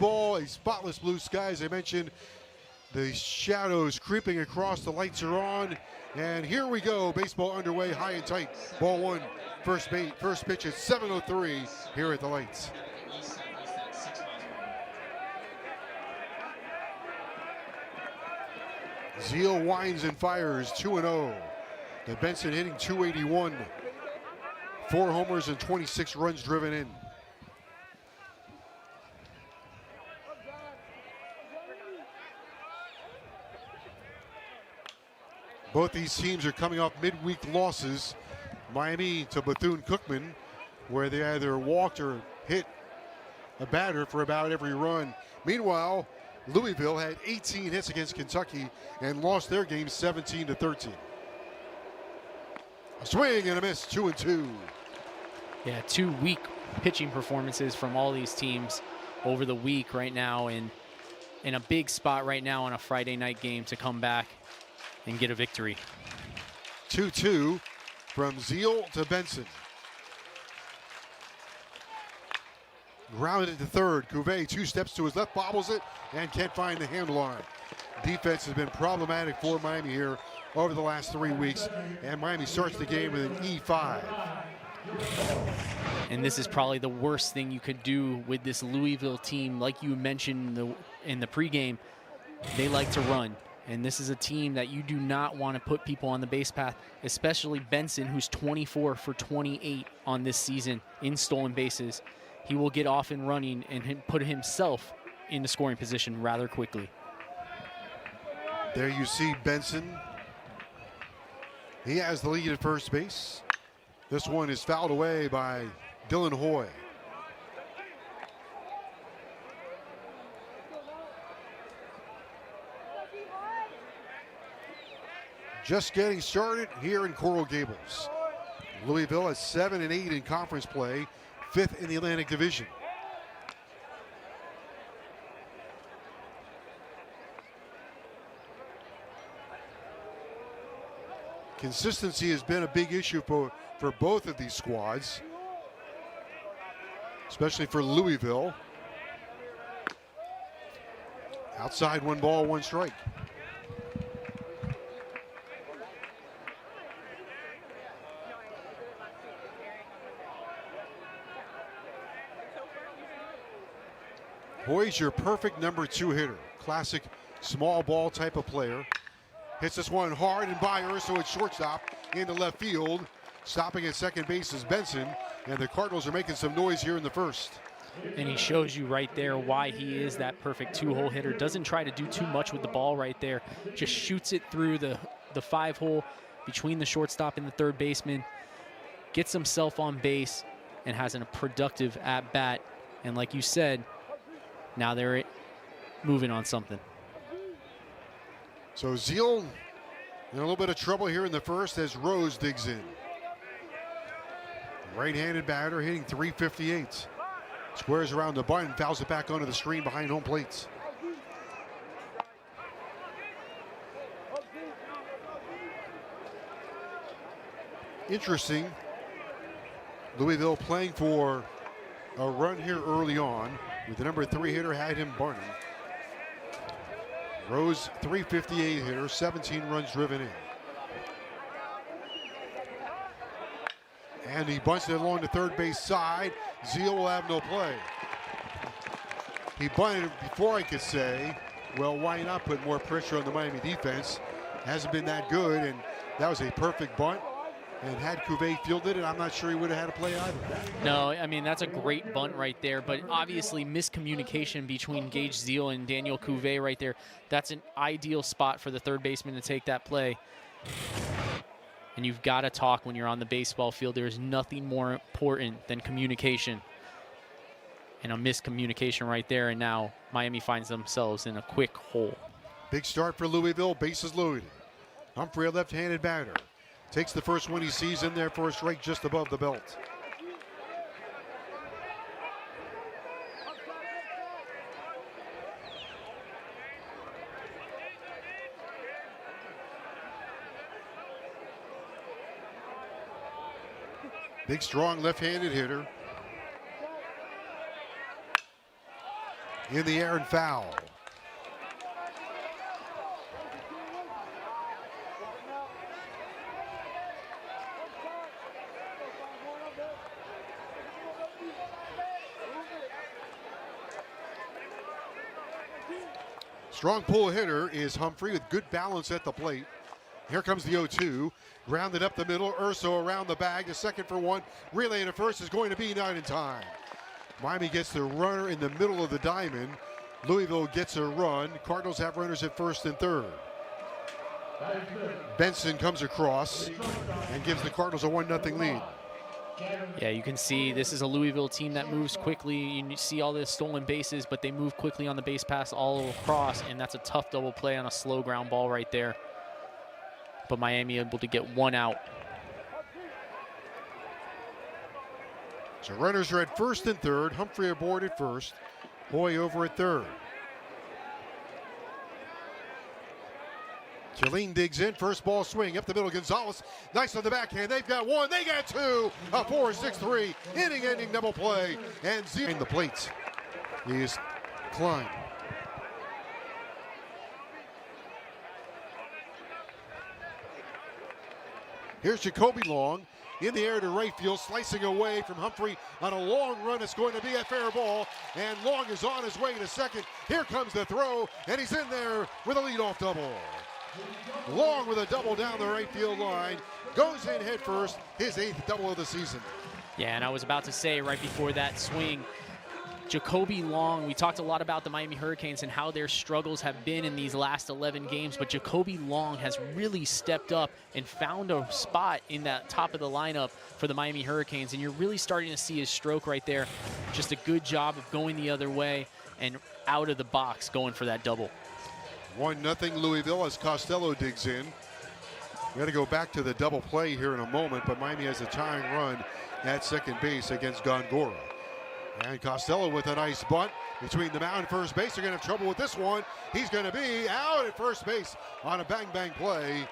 baseball, a spotless blue sky, as I mentioned. The shadows creeping across, the lights are on, and here we go. Baseball underway, high and tight. Ball one, first pitch at 7:03 here at the lights. Zeal winds and fires, 2-0. The Benson hitting .281. 4 homers and 26 runs driven in. Both these teams are coming off midweek losses. Miami to Bethune-Cookman, where they either walked or hit a batter for about every run. Meanwhile, Louisville had 18 hits against Kentucky and lost their game 17-13. A swing and a miss, 2-2. Yeah, 2 weak pitching performances from all these teams over the week right now, and in a big spot right now on a Friday night game to come back and get a victory. 2-2 from Zeal to Benson. Grounded to third. Cuvée 2 steps to his left, bobbles it, and can't find the handle on it. Defense has been problematic for Miami here over the last 3 weeks, and Miami starts the game with an E5. And this is probably the worst thing you could do with this Louisville team. Like you mentioned in the pregame, they like to run. And this is a team that you do not want to put people on the base path, especially Benson, who's 24 for 28 on this season in stolen bases. He will get off and running and put himself in the scoring position rather quickly. There you see Benson. He has the lead at first base. This one is fouled away by Dylan Hoy. Just getting started here in Coral Gables. Louisville is 7-8 in conference play, 5th in the Atlantic Division. Consistency has been a big issue for both of these squads, especially for Louisville. Outside, 1 ball, 1 strike. Hoy's your perfect number 2 hitter. Classic small ball type of player. Hits this one hard and by her, so it's shortstop into left field. Stopping at second base is Benson, and the Cardinals are making some noise here in the first. And he shows you right there why he is that perfect 2-hole hitter. Doesn't try to do too much with the ball right there. Just shoots it through the 5-hole between the shortstop and the third baseman. Gets himself on base and has a productive at-bat. And like you said, now they're moving on something. So Zeal in a little bit of trouble here in the first as Rose digs in. Right-handed batter hitting .358. Squares around the bunt and fouls it back onto the screen behind home plates. Interesting. Louisville playing for a run here early on with the number 3 hitter had him bunting. Rose, .358 hitter, 17 runs driven in. And he bunts it along the third base side. Zeal will have no play. He bunted it before I could say, well, why not put more pressure on the Miami defense? Hasn't been that good, and that was a perfect bunt. And had Cuvée fielded it, I'm not sure he would have had a play either. No, I mean, that's a great bunt right there, but obviously miscommunication between Gage Zeal and Daniel Cuvée right there. That's an ideal spot for the third baseman to take that play. And you've got to talk when you're on the baseball field. There is nothing more important than communication. And a miscommunication right there, and now Miami finds themselves in a quick hole. Big start for Louisville, bases loaded. Humphrey, a left-handed batter. Takes the first one he sees in there for a strike just above the belt. Big, strong left-handed hitter. in the air and foul. Strong pull hitter is Humphrey with good balance at the plate. Here comes the 0-2. Grounded up the middle. Urso around the bag. The second for one. Relay to first is going to be not in time. Miami gets the runner in the middle of the diamond. Louisville gets a run. Cardinals have runners at first and third. Benson comes across and gives the Cardinals a 1-0 lead. Yeah, you can see this is a Louisville team that moves quickly. You see all the stolen bases, but they move quickly on the base pass all across, and that's a tough double play on a slow ground ball right there. But Miami able to get one out. So runners are at first and third. Humphrey aboard at first. Hoy over at third. Killeen digs in, first ball swing, up the middle, Gonzalez, nice on the backhand, they've got one, they got two, a 4-6-3, inning-ending double play, and in the plates is Klein. Here's Jacoby Long, in the air to right field, slicing away from Humphrey on a long run. It's going to be a fair ball, and Long is on his way to second. Here comes the throw, and he's in there with a leadoff double. Long with a double down the right field line, goes in head first, his 8th double of the season. Yeah, and I was about to say right before that swing, Jacoby Long, we talked a lot about the Miami Hurricanes and how their struggles have been in these last 11 games, but Jacoby Long has really stepped up and found a spot in that top of the lineup for the Miami Hurricanes, and you're really starting to see his stroke right there. Just a good job of going the other way and out of the box going for that double. 1-0 Louisville as Costello digs in. We got to go back to the double play here in a moment, but Miami has a tying run at second base against Gongora. And Costello with a nice bunt between the mound and first base. They're going to have trouble with this one. He's going to be out at first base on a bang-bang play.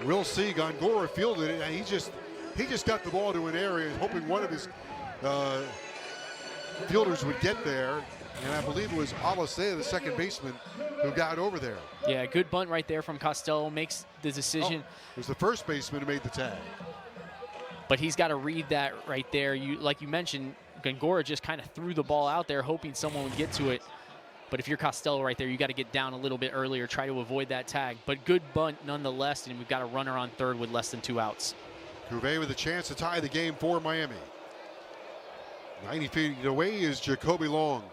We'll see. Gongora fielded it, and he just got the ball to an area, hoping one of his fielders would get there. And I believe it was Alisea, the second baseman, who got over there. Yeah, good bunt right there from Costello. Makes the decision. It was the first baseman who made the tag. But he's got to read that right there. Like you mentioned, Gongora just kind of threw the ball out there, hoping someone would get to it. But if you're Costello right there, you got to get down a little bit earlier, try to avoid that tag. But good bunt nonetheless, and we've got a runner on third with less than 2 outs. Cuvée with a chance to tie the game for Miami. 90 feet away is Jacoby Long.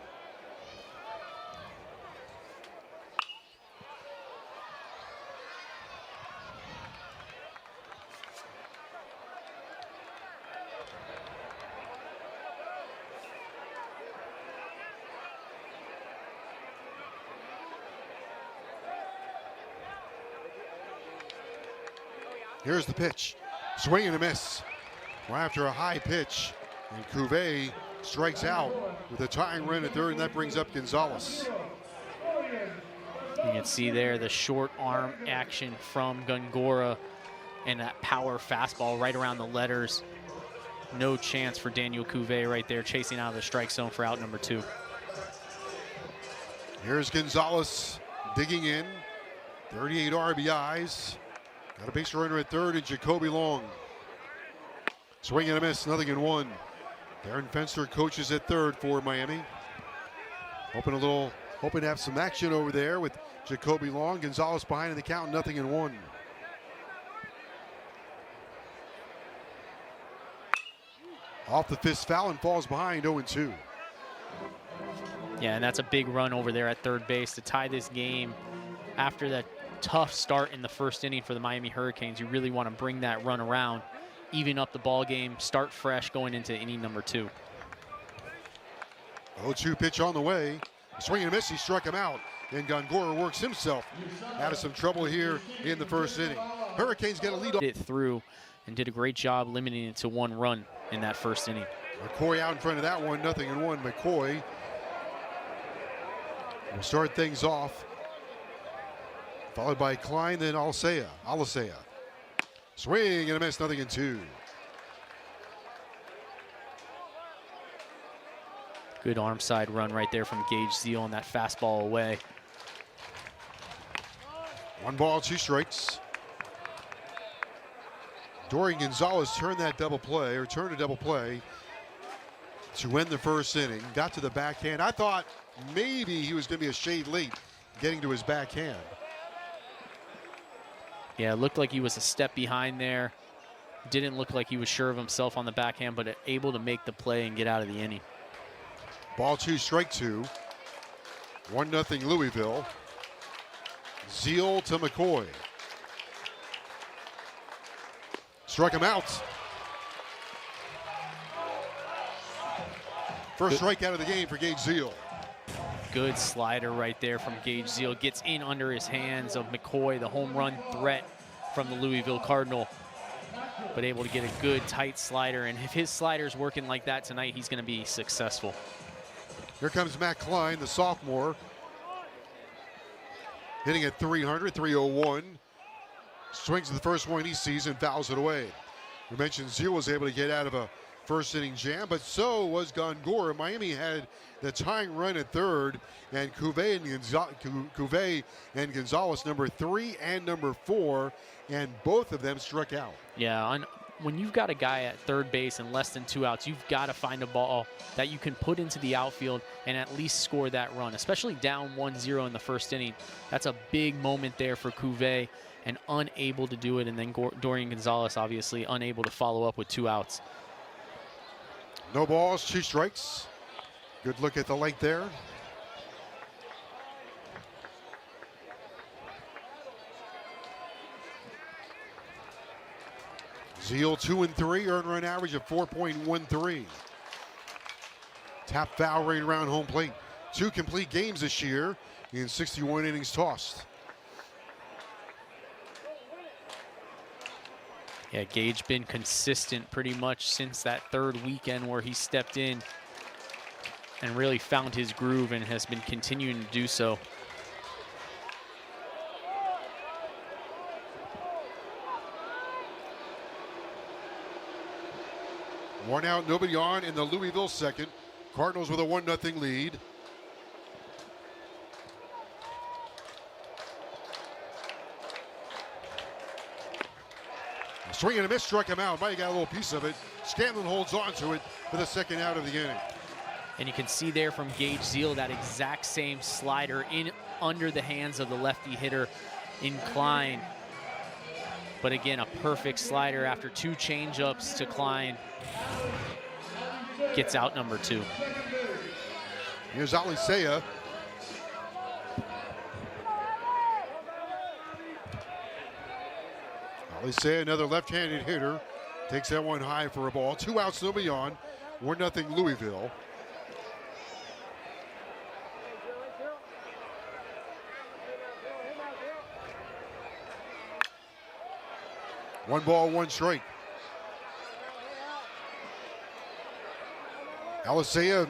Here's the pitch. Swing and a miss. Right after a high pitch. And Cuvée strikes out with a tying run at third, and that brings up Gonzalez. You can see there the short arm action from Gongora and that power fastball right around the letters. No chance for Daniel Cuvée right there, chasing out of the strike zone for out number 2. Here's Gonzalez digging in. 38 RBIs. Got a base runner at third and Jacoby Long. Swing and a miss, 0-1. Darren Fenster coaches at third for Miami. Hoping to have some action over there with Jacoby Long. Gonzalez behind in the count, 0-1. Off the fist foul and falls behind, 0-2. Yeah, and that's a big run over there at third base to tie this game after that tough start in the first inning for the Miami Hurricanes. You really want to bring that run around, even up the ball game, start fresh going into inning number 2. 0-2 pitch on the way. Swing and a miss, he struck him out. And Gongora works himself out of some trouble here in the first inning. Hurricanes get a lead. It through and did a great job limiting it to 1 run in that first inning. McCoy out in front of that one, 0-1. McCoy will start things off. Followed by Klein, then Alisea. Swing and a miss, 0-2. Good arm side run right there from Gage Zeal on that fastball away. 1 ball, 2 strikes. Dorian Gonzalez turned a double play to end the first inning. Got to the backhand. I thought maybe he was going to be a shade late getting to his backhand. Yeah, it looked like he was a step behind there. Didn't look like he was sure of himself on the backhand, but able to make the play and get out of the inning. Ball 2, strike 2. 1-0 Louisville. Zeal to McCoy. Struck him out. First strikeout of the game for Gage Zeal. Good slider right there from Gage Zeal. Gets in under his hands of McCoy, the home run threat from the Louisville Cardinal. But able to get a good tight slider. And if his slider's working like that tonight, he's going to be successful. Here comes Matt Klein, the sophomore. Hitting at 300, 301. Swings at the first one he sees and fouls it away. We mentioned Zeal was able to get out of a first inning jam, but so was Gongora. Miami had the tying run at third, and Cuvée and Gonzalez, number 3 and number 4, and both of them struck out. Yeah, when you've got a guy at third base and less than 2 outs, you've got to find a ball that you can put into the outfield and at least score that run, especially down 1-0 in the first inning. That's a big moment there for Cuvée, and unable to do it, and then Dorian Gonzalez obviously unable to follow up with 2 outs. No balls, 2 strikes. Good look at the length there. Zeal 2 and 3, earned run average of 4.13. Tap foul rate around home plate. 2 complete games this year in 61 innings tossed. Yeah, Gage been consistent pretty much since that third weekend where he stepped in and really found his groove and has been continuing to do so. One out, nobody on in the Louisville second. Cardinals with a 1-0 lead. Swing and a miss, struck him out. Might have got a little piece of it. Scanlon holds on to it for the second out of the inning. And you can see there from Gage Zeal that exact same slider in under the hands of the lefty hitter in Klein. But again, a perfect slider after 2 changeups to Klein. Gets out number 2. Here's Alisea. Alisea, another left-handed hitter. Takes that one high for a ball. 2 outs, nobody on. 1-0 Louisville. One ball, 1 strike. Alisea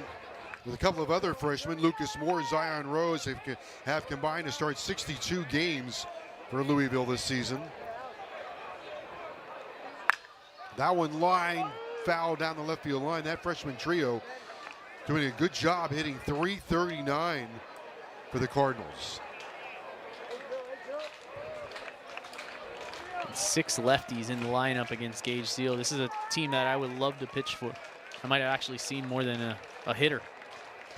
with a couple of other freshmen, Lucas Moore, Zion Rose, have combined to start 62 games for Louisville this season. That one line foul down the left field line. That freshman trio doing a good job hitting .339 for the Cardinals. 6 lefties in the lineup against Gage Zeal. This is a team that I would love to pitch for. I might have actually seen more than a hitter.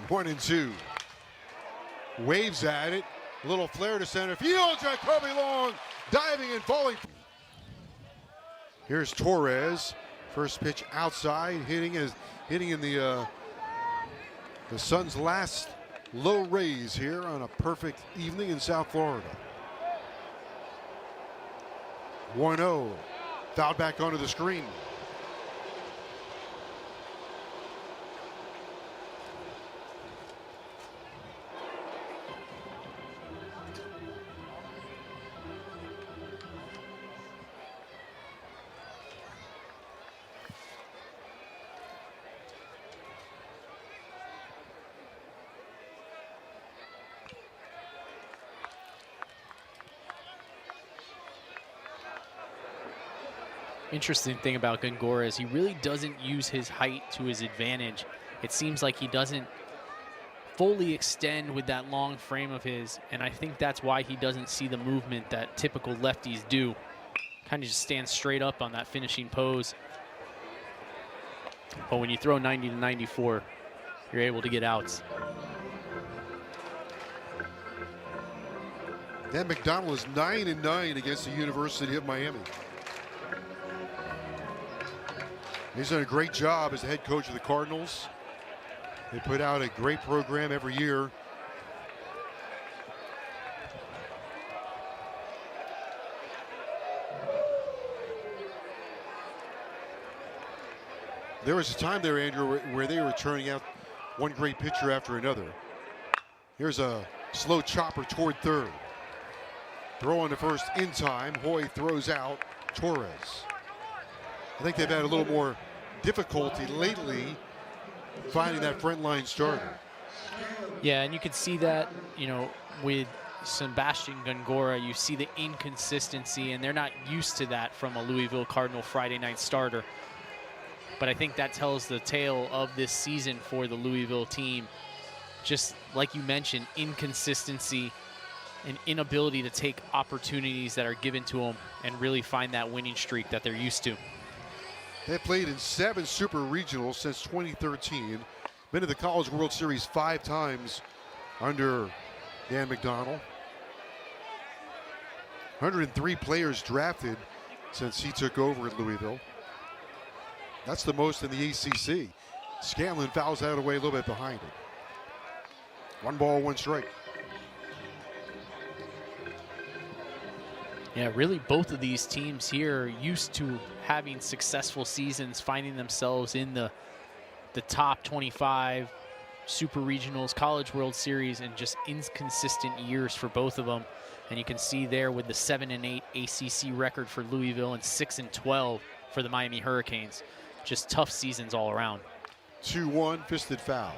1 and 2. Waves at it. A little flare to center field. Jacoby Long diving and falling. Here's Torres. First pitch outside. Hitting in the Suns' last low raise here on a perfect evening in South Florida. 1-0. Fouled back onto the screen. Interesting thing about Gongora is he really doesn't use his height to his advantage. It seems like he doesn't fully extend with that long frame of his, and I think that's why he doesn't see the movement that typical lefties do. Kind of just stand straight up on that finishing pose. But when you throw 90 to 94, you're able to get outs. Dan McDonald is 9-9 against the University of Miami. He's done a great job as the head coach of the Cardinals. They put out a great program every year. There was a time there, Andrew, where they were turning out one great pitcher after another. Here's a slow chopper toward third. Throw on the first in time. Hoy throws out Torres. I think they've had a little more difficulty lately finding that front line starter. Yeah, and you can see that, you know, with Sebastian Gongora, you see the inconsistency, and they're not used to that from a Louisville Cardinal Friday night starter. But I think that tells the tale of this season for the Louisville team. Just like you mentioned, inconsistency and inability to take opportunities that are given to them and really find that winning streak that they're used to. They've played in 7 super regionals since 2013. Been to the College World Series 5 times under Dan McDonald. 103 players drafted since he took over at Louisville. That's the most in the ACC. Scanlon fouls out away a little bit behind it. 1 ball, 1 strike. Yeah, really both of these teams here are used to having successful seasons, finding themselves in the top 25, Super Regionals, College World Series, and just inconsistent years for both of them. And you can see there with the 7-8 ACC record for Louisville and 6-12 for the Miami Hurricanes. Just tough seasons all around. 2-1, fisted foul.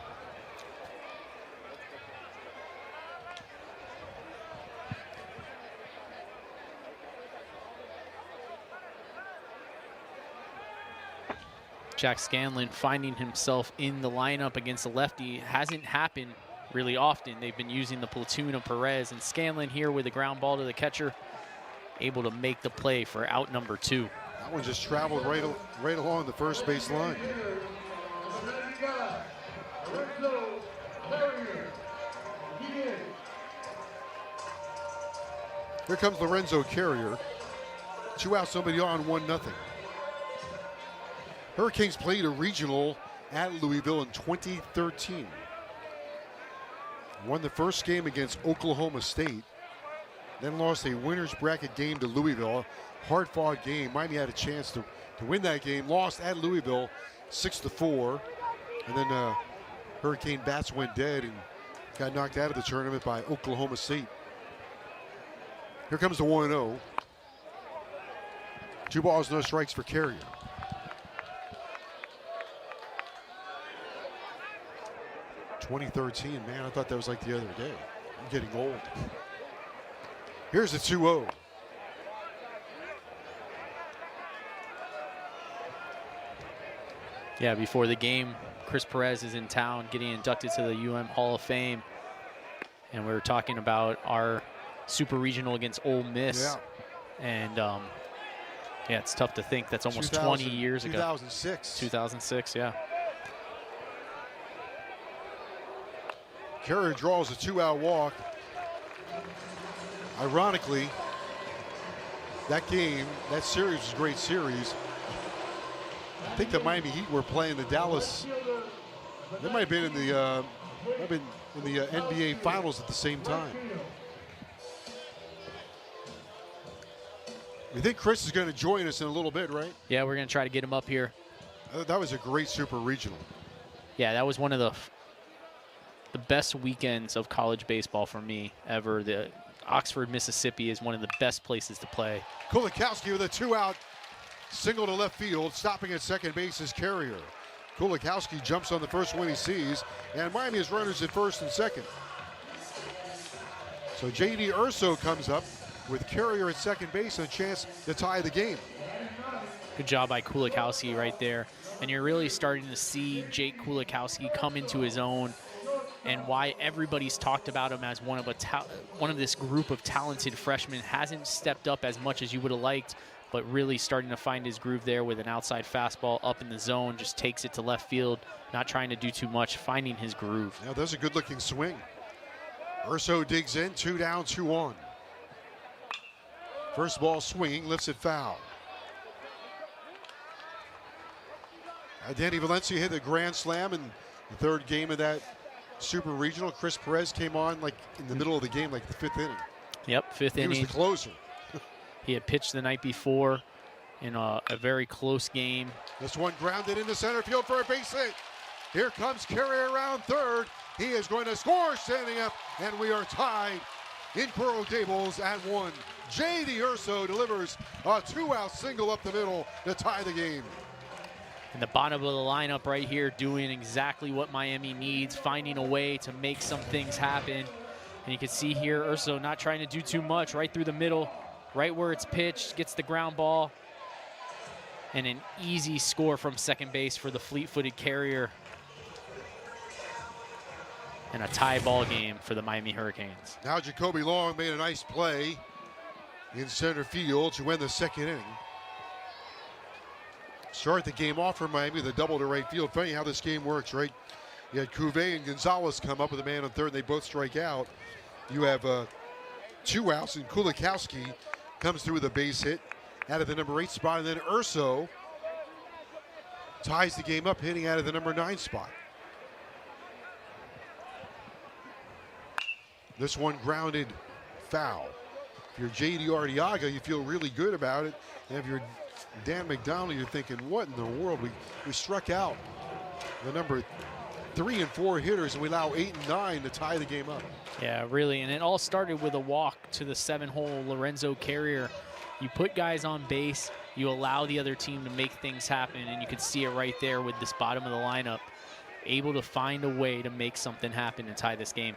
Jack Scanlon finding himself in the lineup against a lefty hasn't happened really often. They've been using the platoon of Perez, and Scanlon here with a ground ball to the catcher, able to make the play for out number 2. That one just traveled right along the first base line. Here comes Lorenzo Carrier. 2 out, somebody on, 1-0. Hurricanes played a regional at Louisville in 2013. Won the first game against Oklahoma State. Then lost a winner's bracket game to Louisville. Hard-fought game. Miami had a chance to win that game. Lost at Louisville 6-4. And then Hurricane bats went dead and got knocked out of the tournament by Oklahoma State. Here comes the 1-0. 2 balls, no strikes for Carrier. 2013, man, I thought that was like the other day. I'm getting old. Here's the 2-0. Yeah, before the game, Chris Perez is in town getting inducted to the UM Hall of Fame. And we were talking about our Super Regional against Ole Miss. Yeah. And, yeah, it's tough to think that's almost 20 years ago. 2006. 2006, yeah. Carrier draws a 2-out walk. Ironically, that game, that series was a great series. I think the Miami Heat were playing the Dallas. They might have been in the NBA Finals at the same time. We think Chris is going to join us in a little bit, right? Yeah, we're going to try to get him up here. That was a great Super Regional. Yeah, that was one of the best weekends of college baseball for me ever. The Oxford, Mississippi is one of the best places to play. Kulikowski with a 2-out single to left field. Stopping at second base is Carrier. Kulikowski jumps on the first one he sees, and Miami has runners at first and second. So J.D. Urso comes up with Carrier at second base and a chance to tie the game. Good job by Kulikowski right there. And you're really starting to see Jake Kulikowski come into his own. and why everybody's talked about him as one of this group of talented freshmen. Hasn't stepped up as much as you would have liked, but really starting to find his groove there with an outside fastball up in the zone, just takes it to left field, not trying to do too much, finding his groove. Now that's a good looking swing. Urso digs in, 2 down, 2 on. First ball swinging, lifts it foul. Danny Valencia hit a grand slam in the 3rd game of that Super Regional. Chris Perez came on like in the middle of the game, like the 5th inning. Yep, 5th inning. He was the closer. He had pitched the night before in a very close game. This one grounded into center field for a base hit. Here comes Carrier around 3rd. He is going to score standing up, and we are tied in Coral Gables at 1. J.D. Urso delivers a 2-out single up the middle to tie the game. In the bottom of the lineup right here, doing exactly what Miami needs, finding a way to make some things happen. And you can see here, Urso not trying to do too much, right through the middle, right where it's pitched, gets the ground ball. And an easy score from second base for the fleet-footed Carrier. And a tie ball game for the Miami Hurricanes. Now Jacoby Long made a nice play in center field to win the 2nd inning. Start the game off for Miami with a double to right field. Funny how this game works, right? You had Cuvée and Gonzalez come up with a man on 3rd, and they both strike out. You have 2 outs, and Kulikowski comes through with a base hit out of the number 8 spot, and then Urso ties the game up, hitting out of the number 9 spot. This one grounded foul. If you're J.D. Arteaga, you feel really good about it. And if you're Dan McDonald, you're thinking, what in the world? We struck out the number 3 and 4 hitters, and we allow 8 and 9 to tie the game up. Yeah, really, and it all started with a walk to the 7-hole Lorenzo Carrier. You put guys on base, you allow the other team to make things happen, and you can see it right there with this bottom of the lineup, able to find a way to make something happen and tie this game.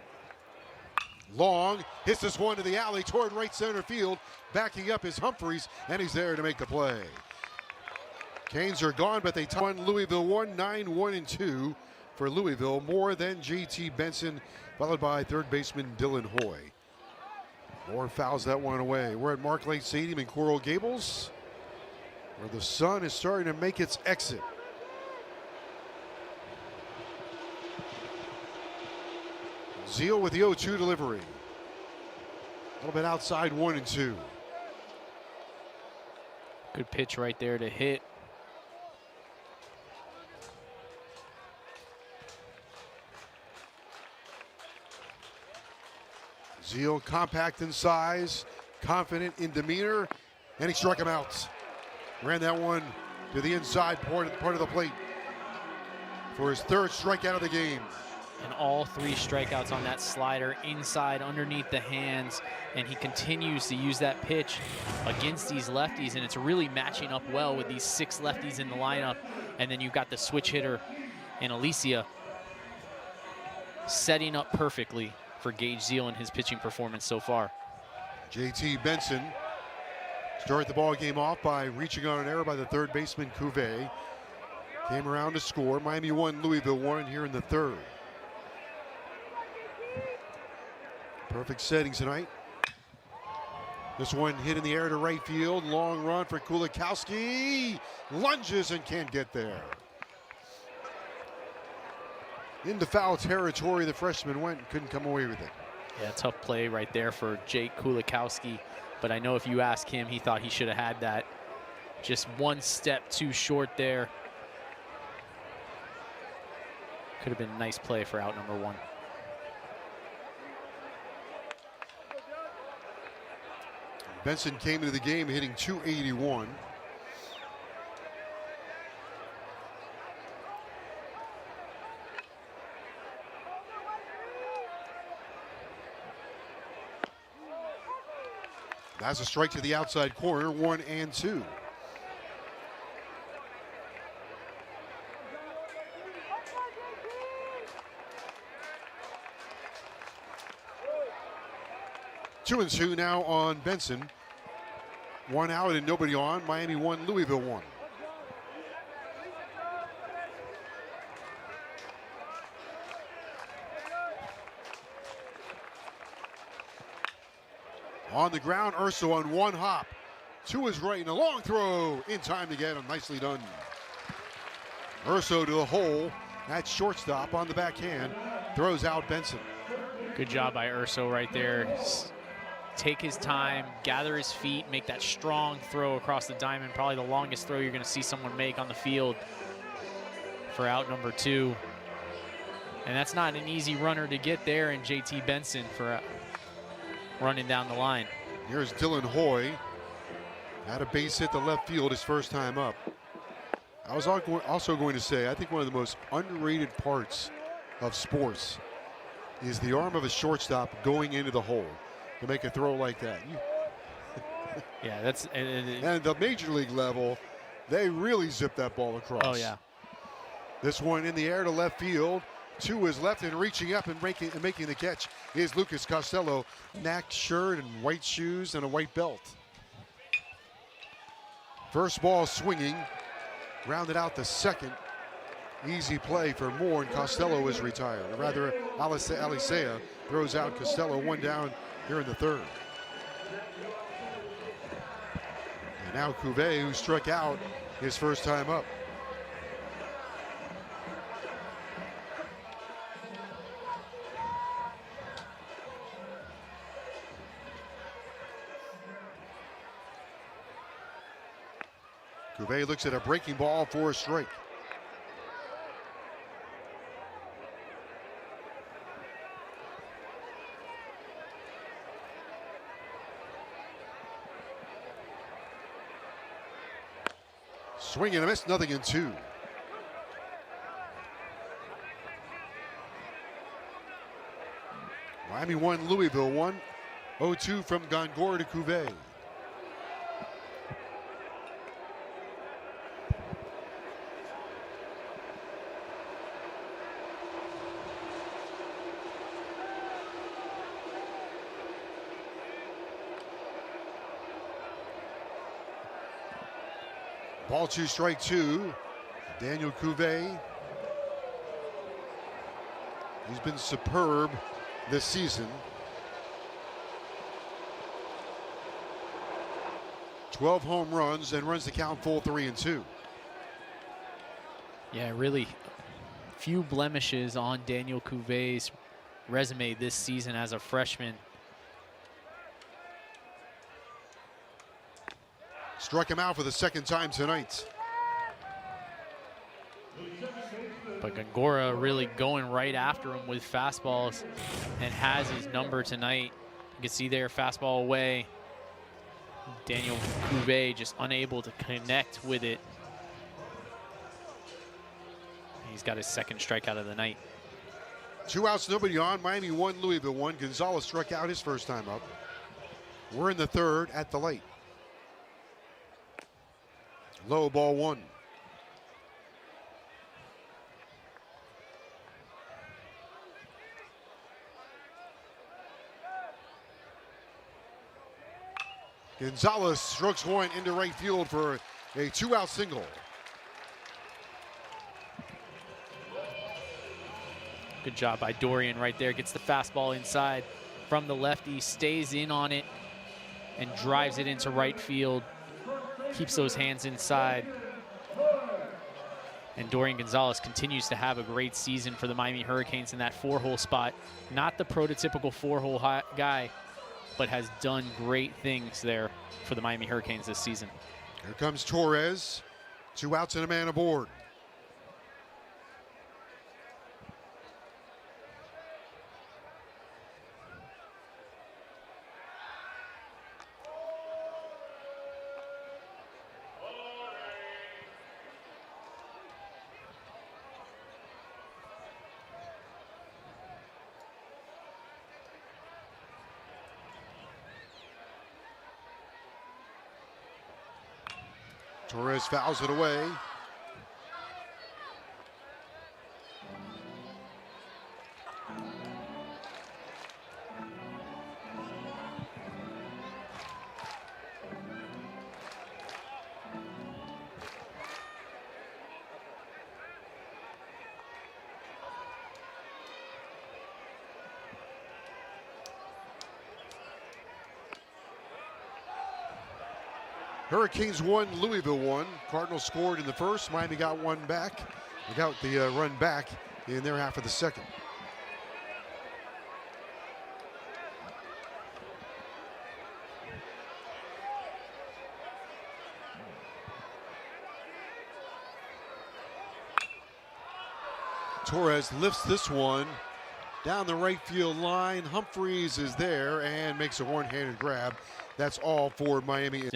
Long hits this one to the alley toward right center field. Backing up is Humphreys, and he's there to make the play. Canes are gone, but they won Louisville 1-9-1-2 for Louisville, more than J.T. Benson, followed by 3rd baseman Dylan Hoy. Moore fouls that one away. We're at Mark Lake Stadium in Coral Gables, where the sun is starting to make its exit. Zeal with the 0-2 delivery. A little bit outside 1 and 2. Good pitch right there to hit. Zeal compact in size, confident in demeanor, and he struck him out. Ran that one to the inside part of the plate for his 3rd strikeout of the game. And all 3 strikeouts on that slider, inside, underneath the hands, and he continues to use that pitch against these lefties, and it's really matching up well with these 6 lefties in the lineup. And then you've got the switch hitter in Alicia setting up perfectly for Gage Zeal in his pitching performance so far. J.T. Benson started the ball game off by reaching on an error by the 3rd baseman Cuvée. Came around to score. Miami 1, Louisville 1 here in the 3rd. Perfect setting tonight. This one hit in the air to right field. Long run for Kulikowski. Lunges and can't get there. Into foul territory, the freshman went and couldn't come away with it. Yeah, tough play right there for Jake Kulikowski. But I know if you ask him, he thought he should have had that. Just 1 step too short there. Could have been a nice play for out number 1. Benson came into the game hitting .281. That's a strike to the outside corner, 1 and 2. Two and 2 now on Benson. 1 out and nobody on. Miami 1, Louisville 1. On the ground, Urso on one hop. To his right and a long throw in time to get him. Nicely done. Urso to the hole. That shortstop on the backhand. Throws out Benson. Good job by Urso right there. Take his time, gather his feet, make that strong throw across the diamond. Probably the longest throw you're going to see someone make on the field for out number 2. And that's not an easy runner to get there, and JT Benson for running down the line. Here's Dylan Hoy. Had a base hit to left field his first time up. I was also going to say, I think one of the most underrated parts of sports is the arm of a shortstop going into the hole to make a throw like that. Yeah, that's... And the major league level, they really zip that ball across. Oh, yeah. This one in the air to left field. To his left and reaching up and making the catch is Lucas Costello. Knack shirt and white shoes and a white belt. First ball swinging. Rounded out the second. Easy play for Moore, and Costello is retired. Or rather, Alicea throws out Costello, one down here in the third. And now Cuvée, who struck out his first time up. Cuvée looks at a breaking ball for a strike. Swing and a miss, nothing in 2. Miami 1, Louisville 1. 0-2 from Gongora to Cuvée. Ball 2, strike 2. Daniel Cuvée. He's been superb this season. 12 home runs and runs the count full 3-2. Yeah, really few blemishes on Daniel Cuvé's resume this season as a freshman. Struck him out for the second time tonight. But Gongora really going right after him with fastballs and has his number tonight. You can see there, fastball away. Daniel Cuvée just unable to connect with it. He's got his second strikeout of the night. 2 outs, nobody on. Miami 1, Louisville 1. Gonzalez struck out his first time up. We're in the third at the light. Low, ball 1. Gonzalez strokes one into right field for a 2-out single. Good job by Dorian right there. Gets the fastball inside from the lefty, stays in on it, and drives it into right field. Keeps those hands inside. And Dorian Gonzalez continues to have a great season for the Miami Hurricanes in that 4-hole spot. Not the prototypical 4-hole guy, but has done great things there for the Miami Hurricanes this season. Here comes Torres. 2 outs and a man aboard. Torres fouls it away. Hurricanes won, Louisville won. Cardinals scored in the first. Miami got one back. They got the run back in their half of the second. Torres lifts this one down the right field line. Humphreys is there and makes a one-handed grab. That's all for Miami.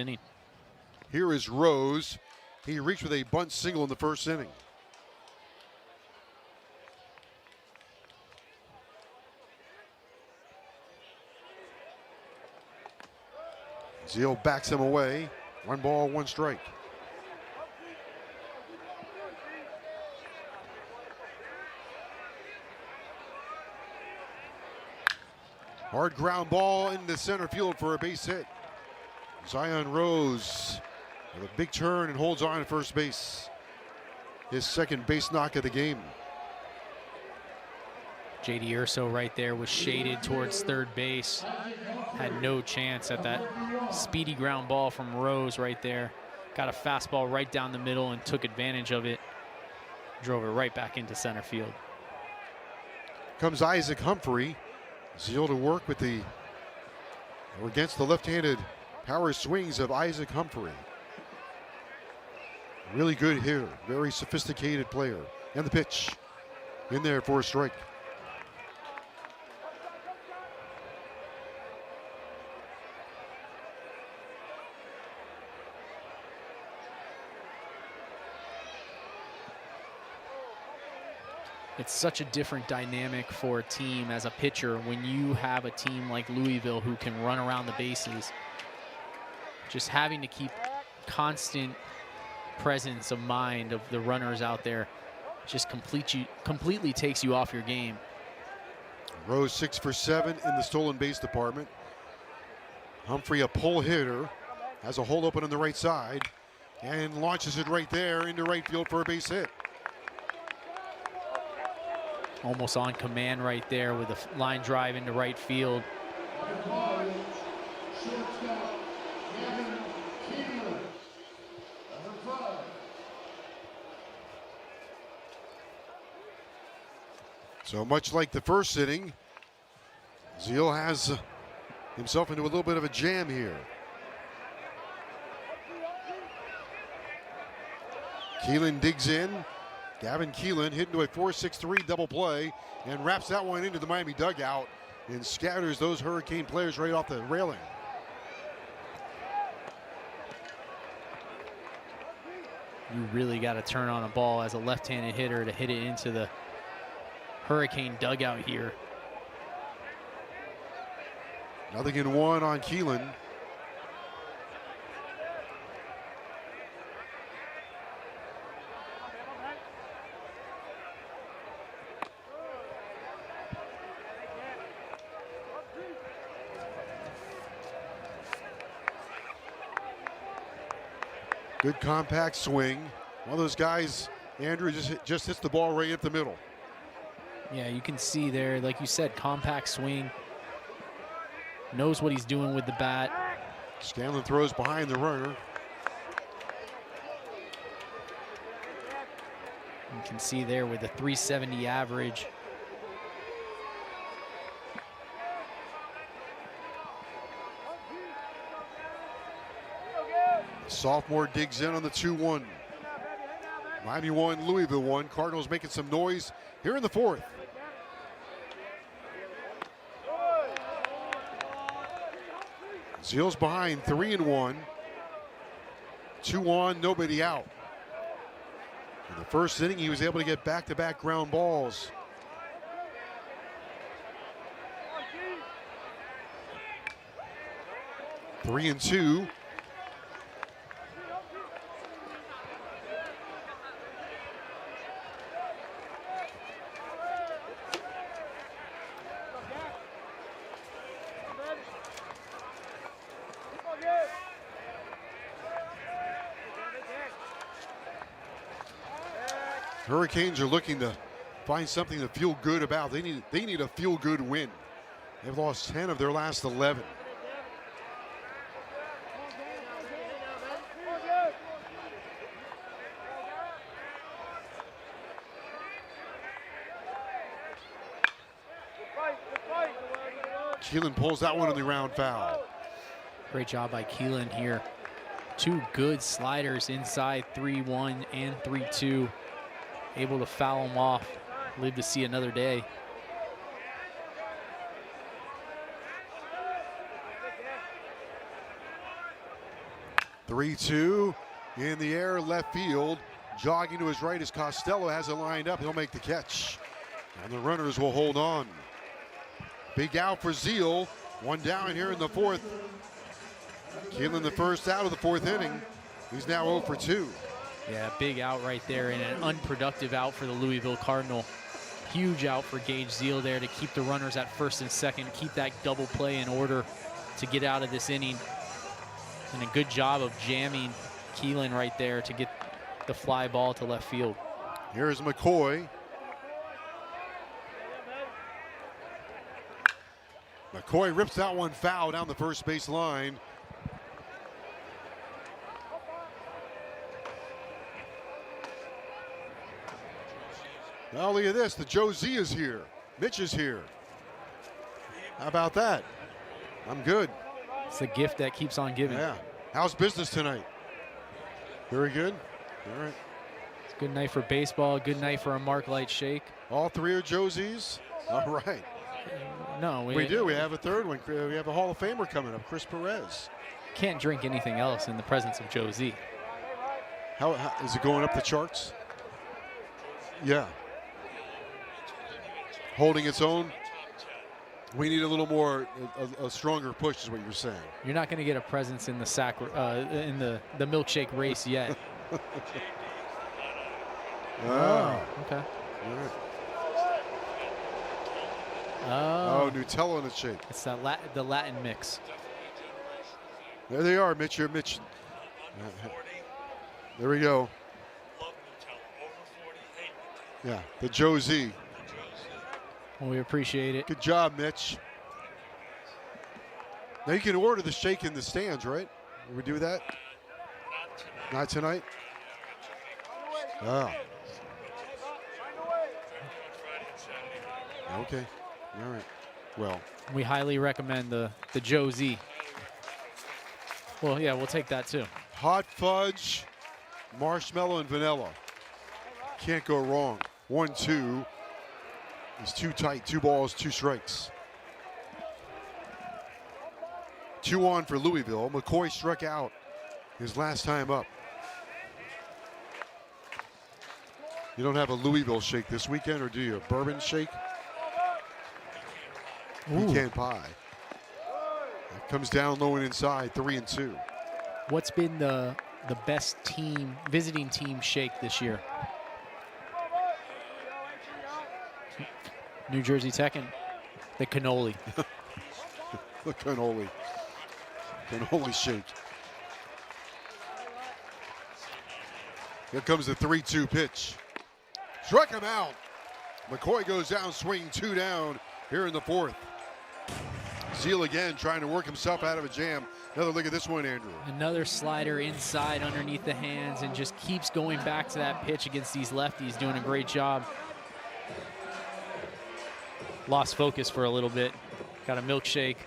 Here is Rose. He reached with a bunt single in the first inning. Zeal backs him away. 1 ball, 1 strike. Hard ground ball into center field for a base hit. Zion Rose with a big turn and holds on at first base. His second base knock of the game. J.D. Urso right there was shaded towards third base. Had no chance at that speedy ground ball from Rose right there. Got a fastball right down the middle and took advantage of it. Drove it right back into center field. Comes Isaac Humphrey. Zeal to work with the, or against the left-handed power swings of Isaac Humphrey. Really good hitter, very sophisticated player. And the pitch in there for a strike. It's such a different dynamic for a team as a pitcher when you have a team like Louisville who can run around the bases. Just having to keep constant presence of mind of the runners out there just completely takes you off your game. Rose 6 for 7 in the stolen base department. Humphrey, a pull hitter, has a hole open on the right side and launches it right there into right field for a base hit. Almost on command right there with a line drive into right field. So much like the first inning, Zeal has himself into a little bit of a jam here. Keelan digs in. Gavin Keelan hit into a 4-6-3 double play and wraps that one into the Miami dugout and scatters those Hurricane players right off the railing. You really got to turn on a ball as a left-handed hitter to hit it into the Hurricane dugout here. 0-1 on Keelan. Good compact swing. One of those guys, Andrew, just hits the ball right up the middle. Yeah, you can see there, like you said, compact swing. Knows what he's doing with the bat. Scanlon throws behind the runner. You can see there with the 370 average. Sophomore digs in on the 2-1. Miami 1, Louisville 1. Cardinals making some noise here in the fourth. Zeal's behind 3-1. 2 on, nobody out. In the first inning, he was able to get back-to-back ground balls. Three and two. Hurricanes are looking to find something to feel good about. They need a feel-good win. They've lost 10 of their last 11. Keelan pulls that one in the round foul. Great job by Keelan here. Two good sliders inside 3-1 and 3-2. Able to foul them off. Live to see another day. (3-2) in the air, left field. Jogging to his right as Costello has it lined up. He'll make the catch. And the runners will hold on. Big out for Zeal. One down here in the fourth. Keelan the first out of the fourth inning. He's now 0 for 2. Yeah, big out right there and an unproductive out for the Louisville Cardinal. Huge out for Gage Zeal there to keep the runners at first and second, keep that double play in order to get out of this inning. And a good job of jamming Keelan right there to get the fly ball to left field. Here's McCoy. McCoy rips that one foul down the first base line. Now look at this, the Joe Z is here. Mitch is here. How about that? I'm good. It's a gift that keeps on giving. Yeah. How's business tonight? Very good. All right. It's a good night for baseball, a good night for a Mark Light Shake. All three are Josies? All right. No, We do. We have a third one. We have a Hall of Famer coming up, Chris Perez. Can't drink anything else in the presence of Joe Z. How is it going up the charts? Yeah. Holding its own. We need a little more, a stronger push, is what you're saying. You're not going to get a presence in the in the milkshake race yet. Oh, okay. All right. Oh, Nutella in the shake. It's that the Latin mix. There they are, Mitch. Here, Mitch. There we go. Yeah, the Joe Z. Well, we appreciate it. Good job, Mitch. Now you can order the shake in the stands, right? Will we do that? Not tonight. Ah. Okay. All right. Well, we highly recommend the Joe Z. Well, yeah, we'll take that too. Hot fudge, marshmallow, and vanilla. Can't go wrong. 1-2. It's too tight. 2 balls, 2 strikes. 2 on for Louisville. McCoy struck out his last time up. You don't have a Louisville shake this weekend, or do you? A bourbon shake? Pecan pie. It comes down low and inside, 3-2. What's been the best visiting team shake this year? New Jersey Tech and the cannoli. The cannoli. Cannoli shake. Here comes the 3-2 pitch. Struck him out. McCoy goes down, swinging 2 down here in the fourth. Zeal again trying to work himself out of a jam. Another look at this one, Andrew. Another slider inside underneath the hands and just keeps going back to that pitch against these lefties, doing a great job. Lost focus for a little bit. Got a milkshake.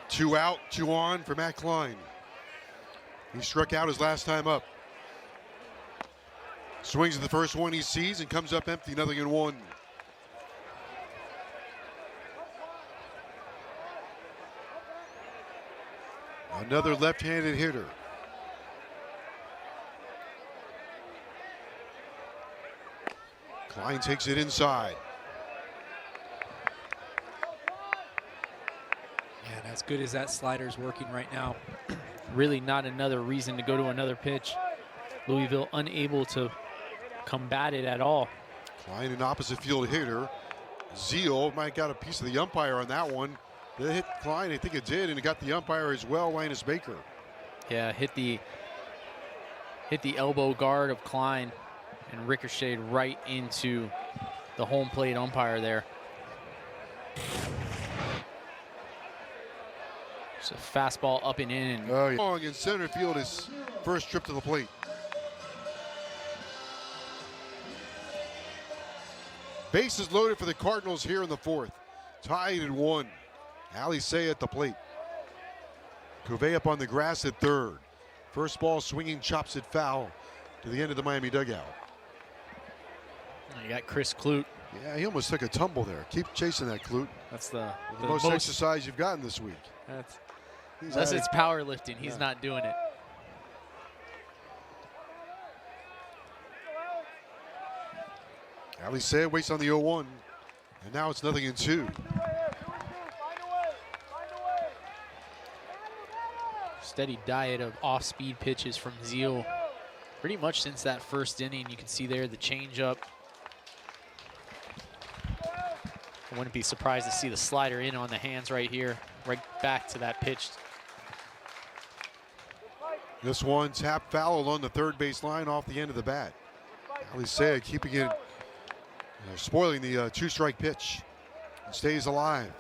Two out, 2 on for Matt Klein. He struck out his last time up. Swings at the first one he sees and comes up empty, 0-1. Another left-handed hitter. Klein takes it inside. And as good as that slider's working right now. Really not another reason to go to another pitch. Louisville unable to combat it at all. Klein, an opposite field hitter. Zeal might got a piece of the umpire on that one. Did it hit Klein? I think it did, and it got the umpire as well, Linus Baker. Yeah, hit the elbow guard of Klein and ricocheted right into the home plate umpire there. It's a fastball up and in. And Oh, yeah. Long in center field, his first trip to the plate. Bases loaded for the Cardinals here in the fourth. Tied at 1. Alisea at the plate. Cuvée up on the grass at third. First ball swinging, chops it foul to the end of the Miami dugout. You got Chris Clute. Yeah, he almost took a tumble there. Keep chasing that, Clute. That's the most exercise you've gotten this week. Unless it's powerlifting, he's not doing it. Alisea waits on the 0-1, and now it's 0-2. Steady diet of off-speed pitches from Zeal. Pretty much since that first inning. You can see there the changeup. I wouldn't be surprised to see the slider in on the hands right here, right back to that pitch. This one tap foul along the third base line off the end of the bat. Alisea keeping it, spoiling the two-strike pitch. And stays alive.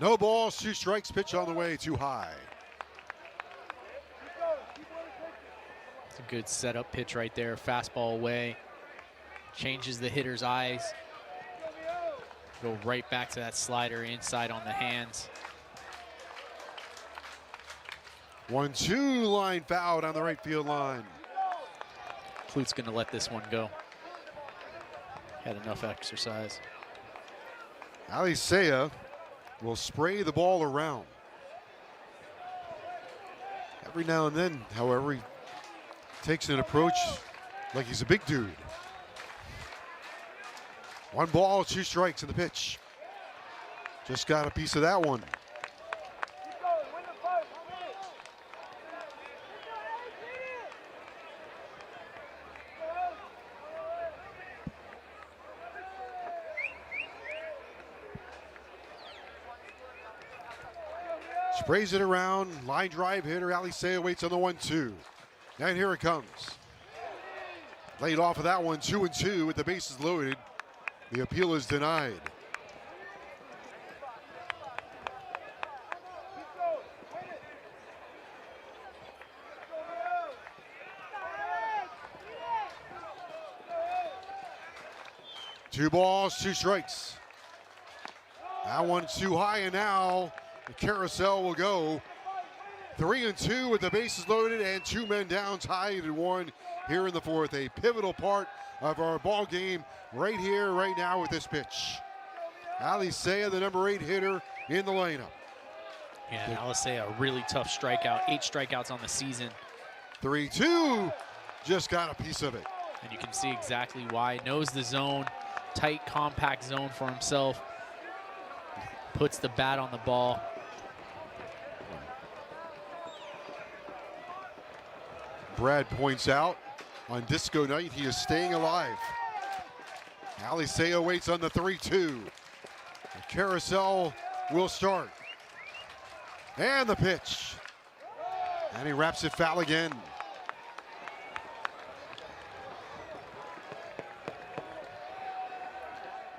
No balls, 2 strikes, pitch on the way, too high. It's a good setup pitch right there, fastball away. Changes the hitter's eyes. Go right back to that slider inside on the hands. 1-2 line foul down the right field line. Clute's gonna let this one go. Had enough exercise. Alisea will spray the ball around. Every now and then, however, he takes an approach like he's a big dude. 1 ball, 2 strikes in the pitch. Just got a piece of that one. Sprays it around, line drive hitter. Alisea waits on the 1-2. And here it comes. Laid off of that one, 2-2 with the bases loaded. The appeal is denied. Two balls, 2 strikes. That one's too high, and now the carousel will go. 3-2 with the bases loaded and 2 men down, tied at 1 here in the fourth. A pivotal part of our ball game right here, right now with this pitch. Alisea, the number 8 hitter in the lineup. Yeah, Alisea, a really tough strikeout. 8 strikeouts on the season. 3-2, just got a piece of it. And you can see exactly why. Knows the zone, tight, compact zone for himself. Puts the bat on the ball. Brad points out on disco night he is staying alive. Alisea waits on the 3-2. The carousel will start. And the pitch. And he wraps it foul again.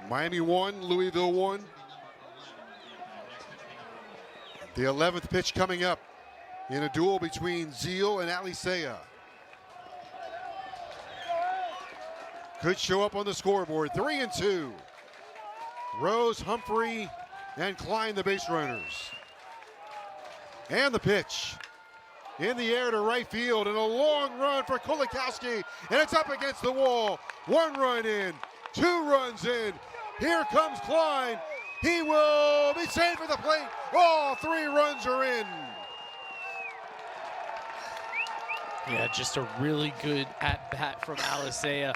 Miami 1, Louisville 1. The 11th pitch coming up in a duel between Zeal and Alisea. Could show up on the scoreboard. 3-2. Rose, Humphrey, and Klein, the base runners. And the pitch. In the air to right field, and a long run for Kulikowski, and it's up against the wall. 1 run in, 2 runs in. Here comes Klein. He will be safe at the plate. All 3 runs are in. Yeah, just a really good at-bat from Alisea.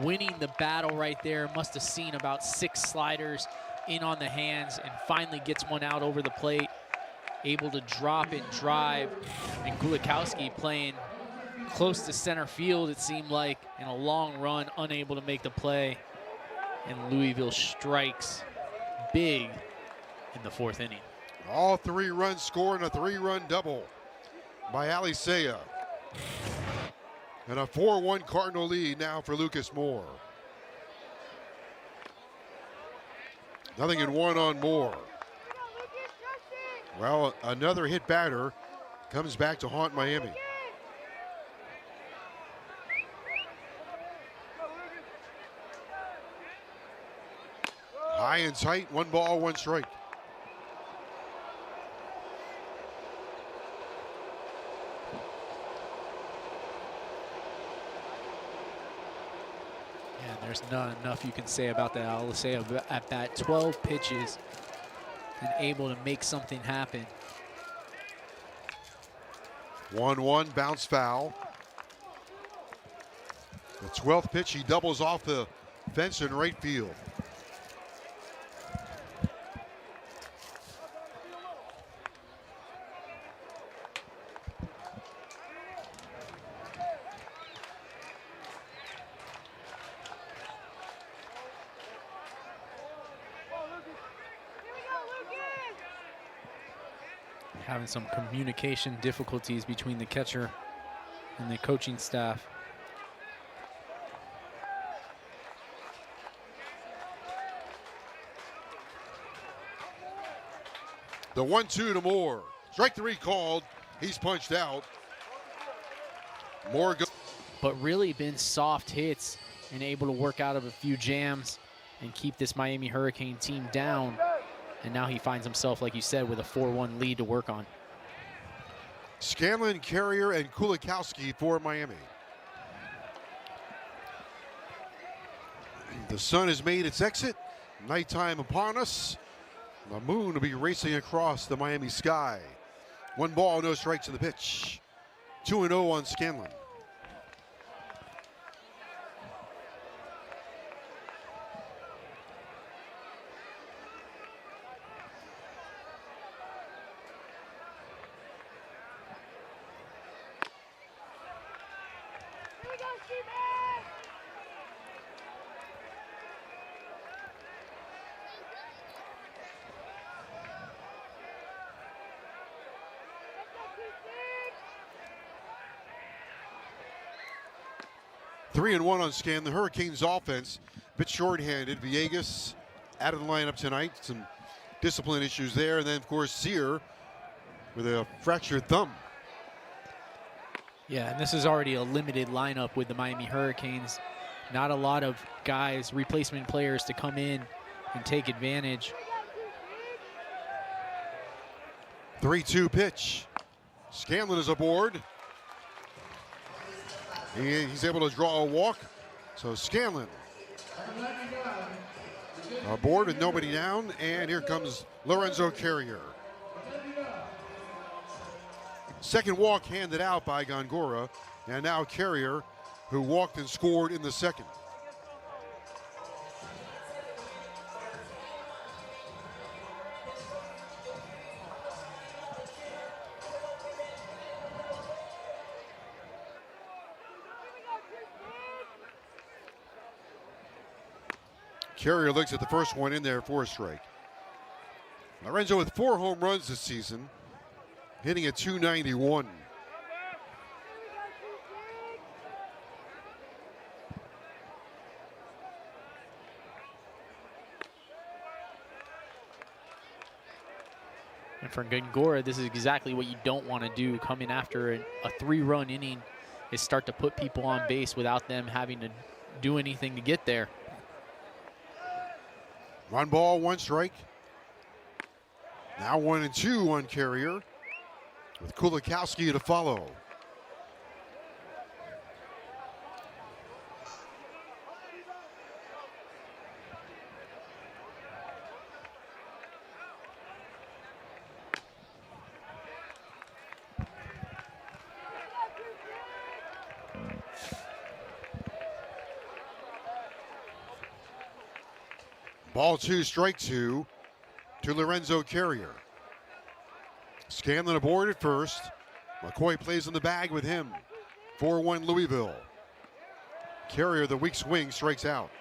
Winning the battle right there. Must have seen about 6 sliders in on the hands and finally gets one out over the plate. Able to drop and drive. And Kulikowski playing close to center field, it seemed like, in a long run, unable to make the play. And Louisville strikes big in the 4th inning. All 3 runs scored and a 3-run double by Alisea. And a 4-1 Cardinal lead now for Lucas Moore. Nothing in one on Moore. Well, another hit batter comes back to haunt Miami. High and tight, 1 ball, 1 strike. Yeah, there's not enough you can say about that. I'll say at bat 12 pitches and able to make something happen. 1-1, bounce foul. The 12th pitch, he doubles off the fence in right field. Having some communication difficulties between the catcher and the coaching staff. The 1-2 to Moore. Strike 3 called. He's punched out. Moore goes. But really been soft hits and able to work out of a few jams and keep this Miami Hurricane team down. And now he finds himself, like you said, with a 4-1 lead to work on. Scanlon, Carrier, and Kulikowski for Miami. The sun has made its exit. Nighttime upon us. The moon will be racing across the Miami sky. 1 ball, no strikes in the pitch. 2-0 on Scanlon. Three and 1 on Scan. The Hurricanes offense, a bit shorthanded. Villegas out of the lineup tonight. Some discipline issues there. And then, of course, Sear with a fractured thumb. Yeah, and this is already a limited lineup with the Miami Hurricanes. Not a lot of guys, replacement players to come in and take advantage. 3-2 pitch. Scanlon is aboard. He's able to draw a walk. So Scanlon aboard with nobody down. And here comes Lorenzo Carrier. Second walk handed out by Gongora. And now Carrier, who walked and scored in the second. Carrier looks at the first one in there for a strike. Lorenzo with 4 home runs this season, hitting at .291. And for Gongora, this is exactly what you don't want to do coming after a 3-run inning, is start to put people on base without them having to do anything to get there. 1 ball, 1 strike. Now 1-2 on Carrier with Kulikowski to follow. Ball 2, strike 2 to Lorenzo Carrier. Scanlon aboard at first. McCoy plays in the bag with him. 4-1 Louisville. Carrier, the weak swing, strikes out.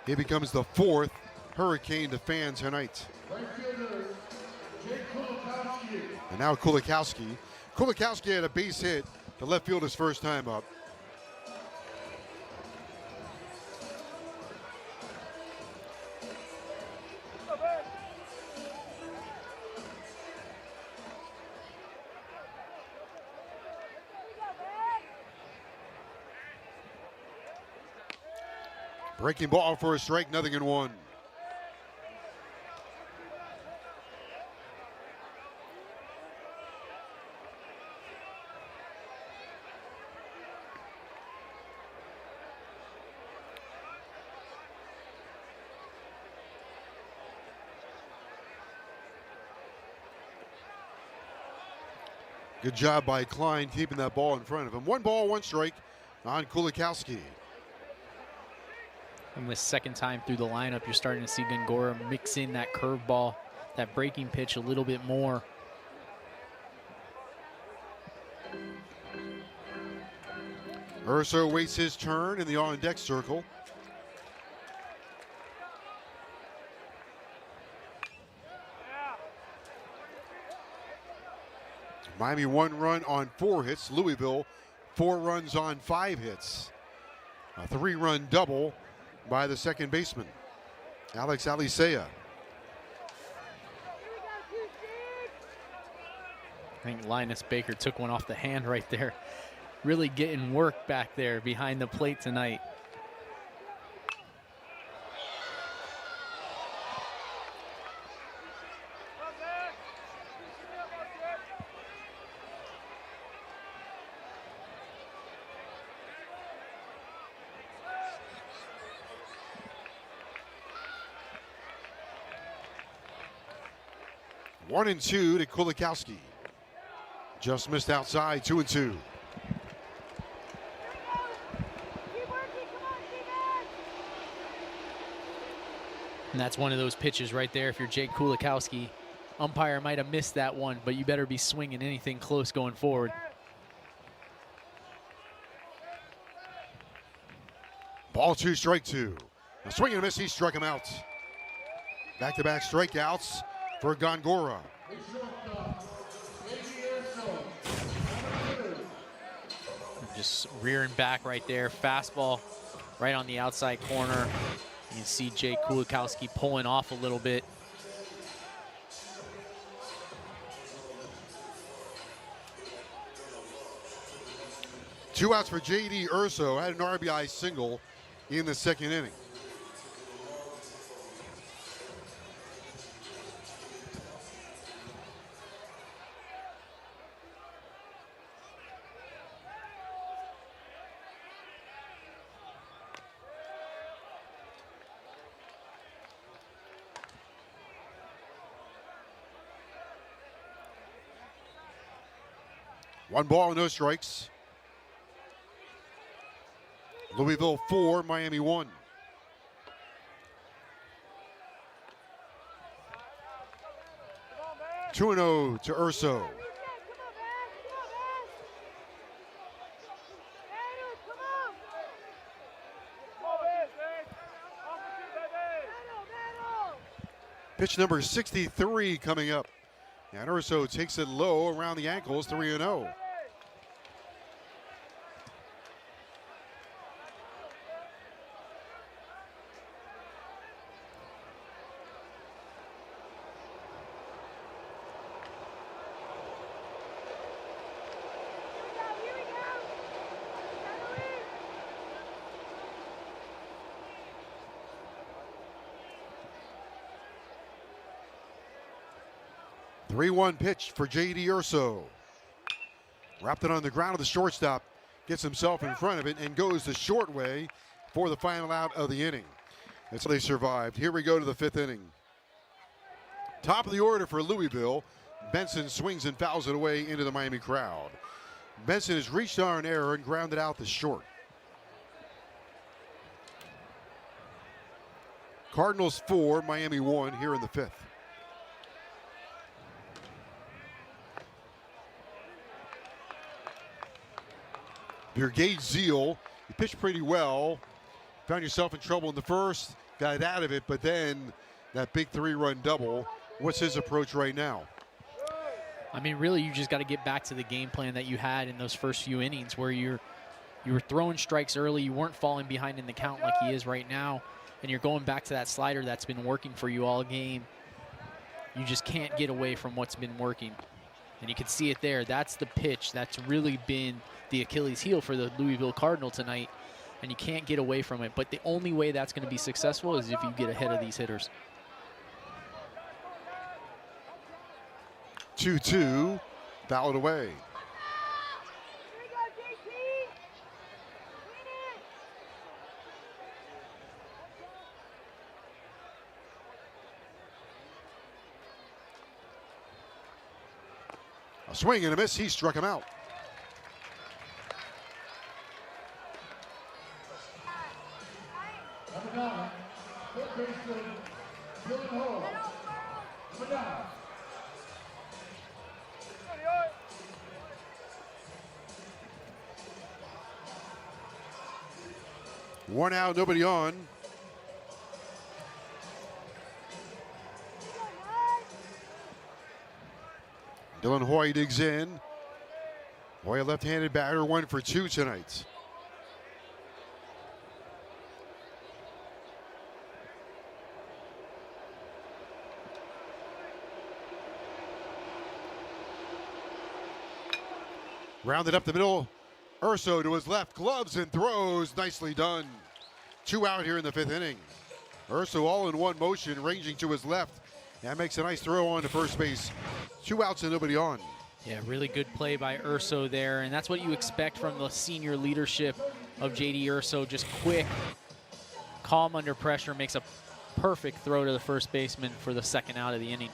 He becomes the 4th Hurricane to fan tonight. And now Kulikowski. Kulikowski had a base hit to left field his first time up. Breaking ball for a strike, 0-1. Good job by Klein keeping that ball in front of him. 1 ball, 1 strike on Kulikowski. And with second time through the lineup, you're starting to see Gongora mix in that curveball, that breaking pitch a little bit more. Urso waits his turn in the on-deck circle. Miami 1 run on 4 hits. Louisville 4 runs on 5 hits. A 3-run double by the second baseman, Alex Alicea. I think Linus Baker took one off the hand right there. Really getting work back there behind the plate tonight. One and 2 to Kulikowski. Just missed outside, 2-2. And that's one of those pitches right there. If you're Jake Kulikowski, umpire might have missed that one, but you better be swinging anything close going forward. Ball 2, strike 2. A swing and a miss, he struck him out. Back-to-back strikeouts for Gongora. Just rearing back right there. Fastball right on the outside corner. You can see Jake Kulikowski pulling off a little bit. Two outs for J.D. Urso. Had an RBI single in the second inning. One ball, no strikes. Louisville 4, Miami 1. Two and 0 to Urso. Pitch number 63 coming up. And Urso takes it low around the ankles, 3-0. Three-one pitch for J.D. Urso. Wrapped it on the ground of the shortstop. Gets himself in front of it and goes the short way for the final out of the inning. That's how they survived. Here we go to the fifth inning. Top of the order for Louisville. Benson swings and fouls it away into the Miami crowd. Benson has reached on an error and grounded out the short. Cardinals 4, Miami 1 here in the fifth. Your Gage Zeal, you pitched pretty well. Found yourself in trouble in the first, got it out of it, but then that big 3-run double. What's his approach right now? I mean, really, you just got to get back to the game plan that you had in those first few innings where you were throwing strikes early. You weren't falling behind in the count like he is right now. And you're going back to that slider that's been working for you all game. You just can't get away from what's been working. And you can see it there. That's the pitch that's really been the Achilles heel for the Louisville Cardinal tonight. And you can't get away from it. But the only way that's going to be successful is if you get ahead of these hitters. 2-2, fouled away. A swing and a miss. He struck him out. One out, nobody on. Dylan Hoy digs in. Hoy, a left-handed batter, 1 for 2 tonight. Rounded up the middle. Urso to his left, gloves and throws. Nicely done. 2 out here in the 5th inning. Urso all in one motion, ranging to his left. That makes a nice throw on to first base. 2 outs and nobody on. Yeah, really good play by Urso there, and that's what you expect from the senior leadership of J.D. Urso. Just quick, calm under pressure, makes a perfect throw to the first baseman for the 2nd out of the inning.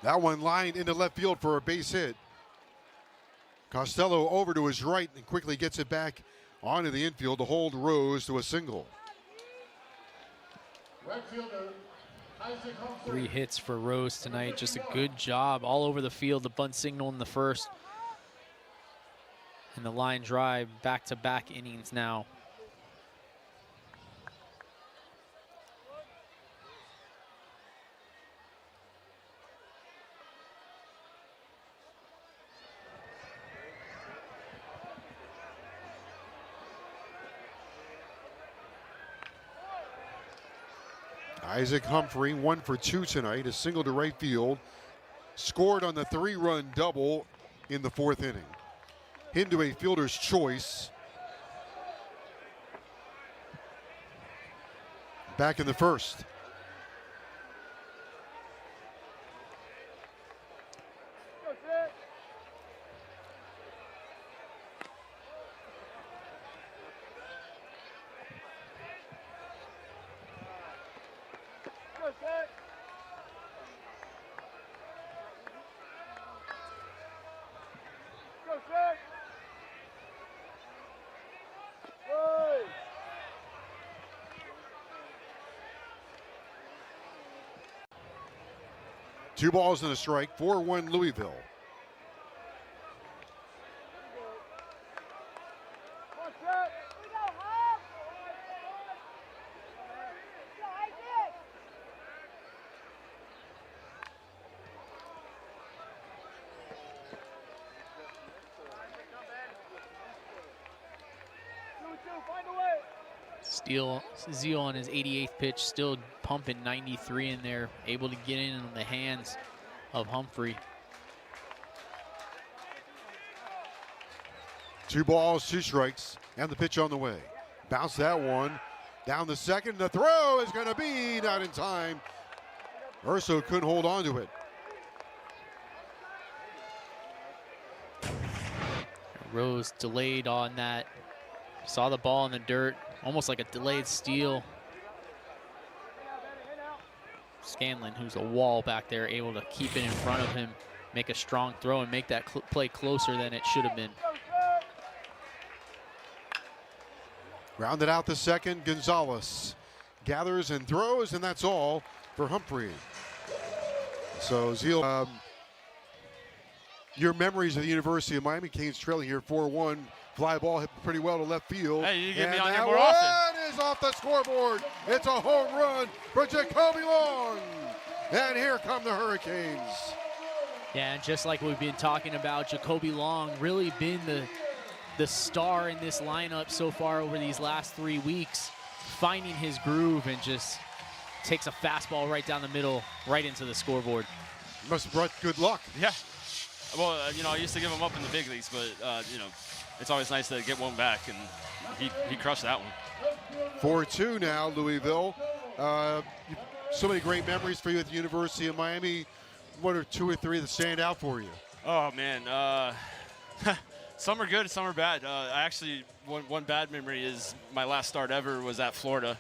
That one lined into left field for a base hit. Costello over to his right and quickly gets it back onto the infield to hold Rose to a single. 3 hits for Rose tonight. Just a good job all over the field. The bunt signal in the first. And the line drive back-to-back innings now. Isaac Humphrey, 1 for 2 tonight, a single to right field. Scored on the 3-run double in the 4th inning. Into a fielder's choice. Back in the 1st. Two balls and a strike, 4-1 Louisville. Zeal on his 88th pitch, still pumping 93 in there, able to get in on the hands of Humphrey. 2 balls, 2 strikes, and the pitch on the way. Bounce that one down the second. The throw is going to be not in time. Urso couldn't hold on to it. Rose delayed on that. Saw the ball in the dirt, almost like a delayed steal. Scanlon, who's a wall back there, able to keep it in front of him, make a strong throw, and make that play closer than it should have been. Rounded out the second, Gonzalez gathers and throws, and that's all for Humphrey. So Zeal your memories of the University of Miami. Canes trailing here 4-1. Fly ball hit pretty well to left field. Hey, you get me and on here that more often. one is off the scoreboard. It's a home run for Jacoby Long. And here come the Hurricanes. Yeah, and just like we've been talking about, Jacoby Long really been the star in this lineup so far over these last 3 weeks, finding his groove and just takes a fastball right down the middle, right into the scoreboard. Must have brought good luck. Yeah. Well, I used to give him up in the big leagues, but, it's always nice to get one back, and he crushed that one. 4-2 now, Louisville. So many great memories for you at the University of Miami. What are 2 or 3 that stand out for you? Oh, man. Some are good, some are bad. One bad memory is my last start ever was at Florida,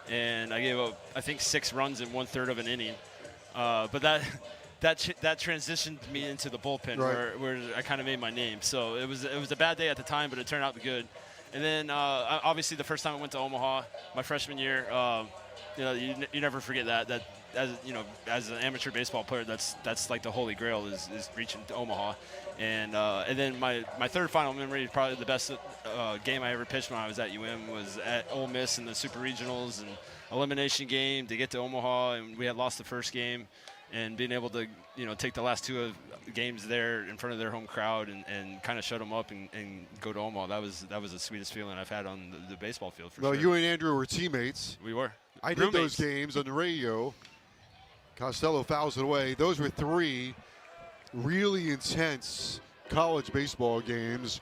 and I gave up, I think, 6 runs in 1/3 of an inning. But that transitioned me into the bullpen, right, where I kind of made my name. So it was a bad day at the time, but it turned out to be good. And then obviously the first time I went to Omaha, my freshman year, you never forget that as an amateur baseball player, that's like the holy grail is reaching to Omaha. And then my third final memory, probably the best game I ever pitched when I was at UM, was at Ole Miss in the Super Regionals and elimination game to get to Omaha, and we had lost the first game. And being able to, take the last 2 games there in front of their home crowd and kind of shut them up and go to Omaha, that was the sweetest feeling I've had on the baseball field for sure. Well, you and Andrew were teammates. We were. I did those games on the radio. Costello fouls it away. Those were 3 really intense college baseball games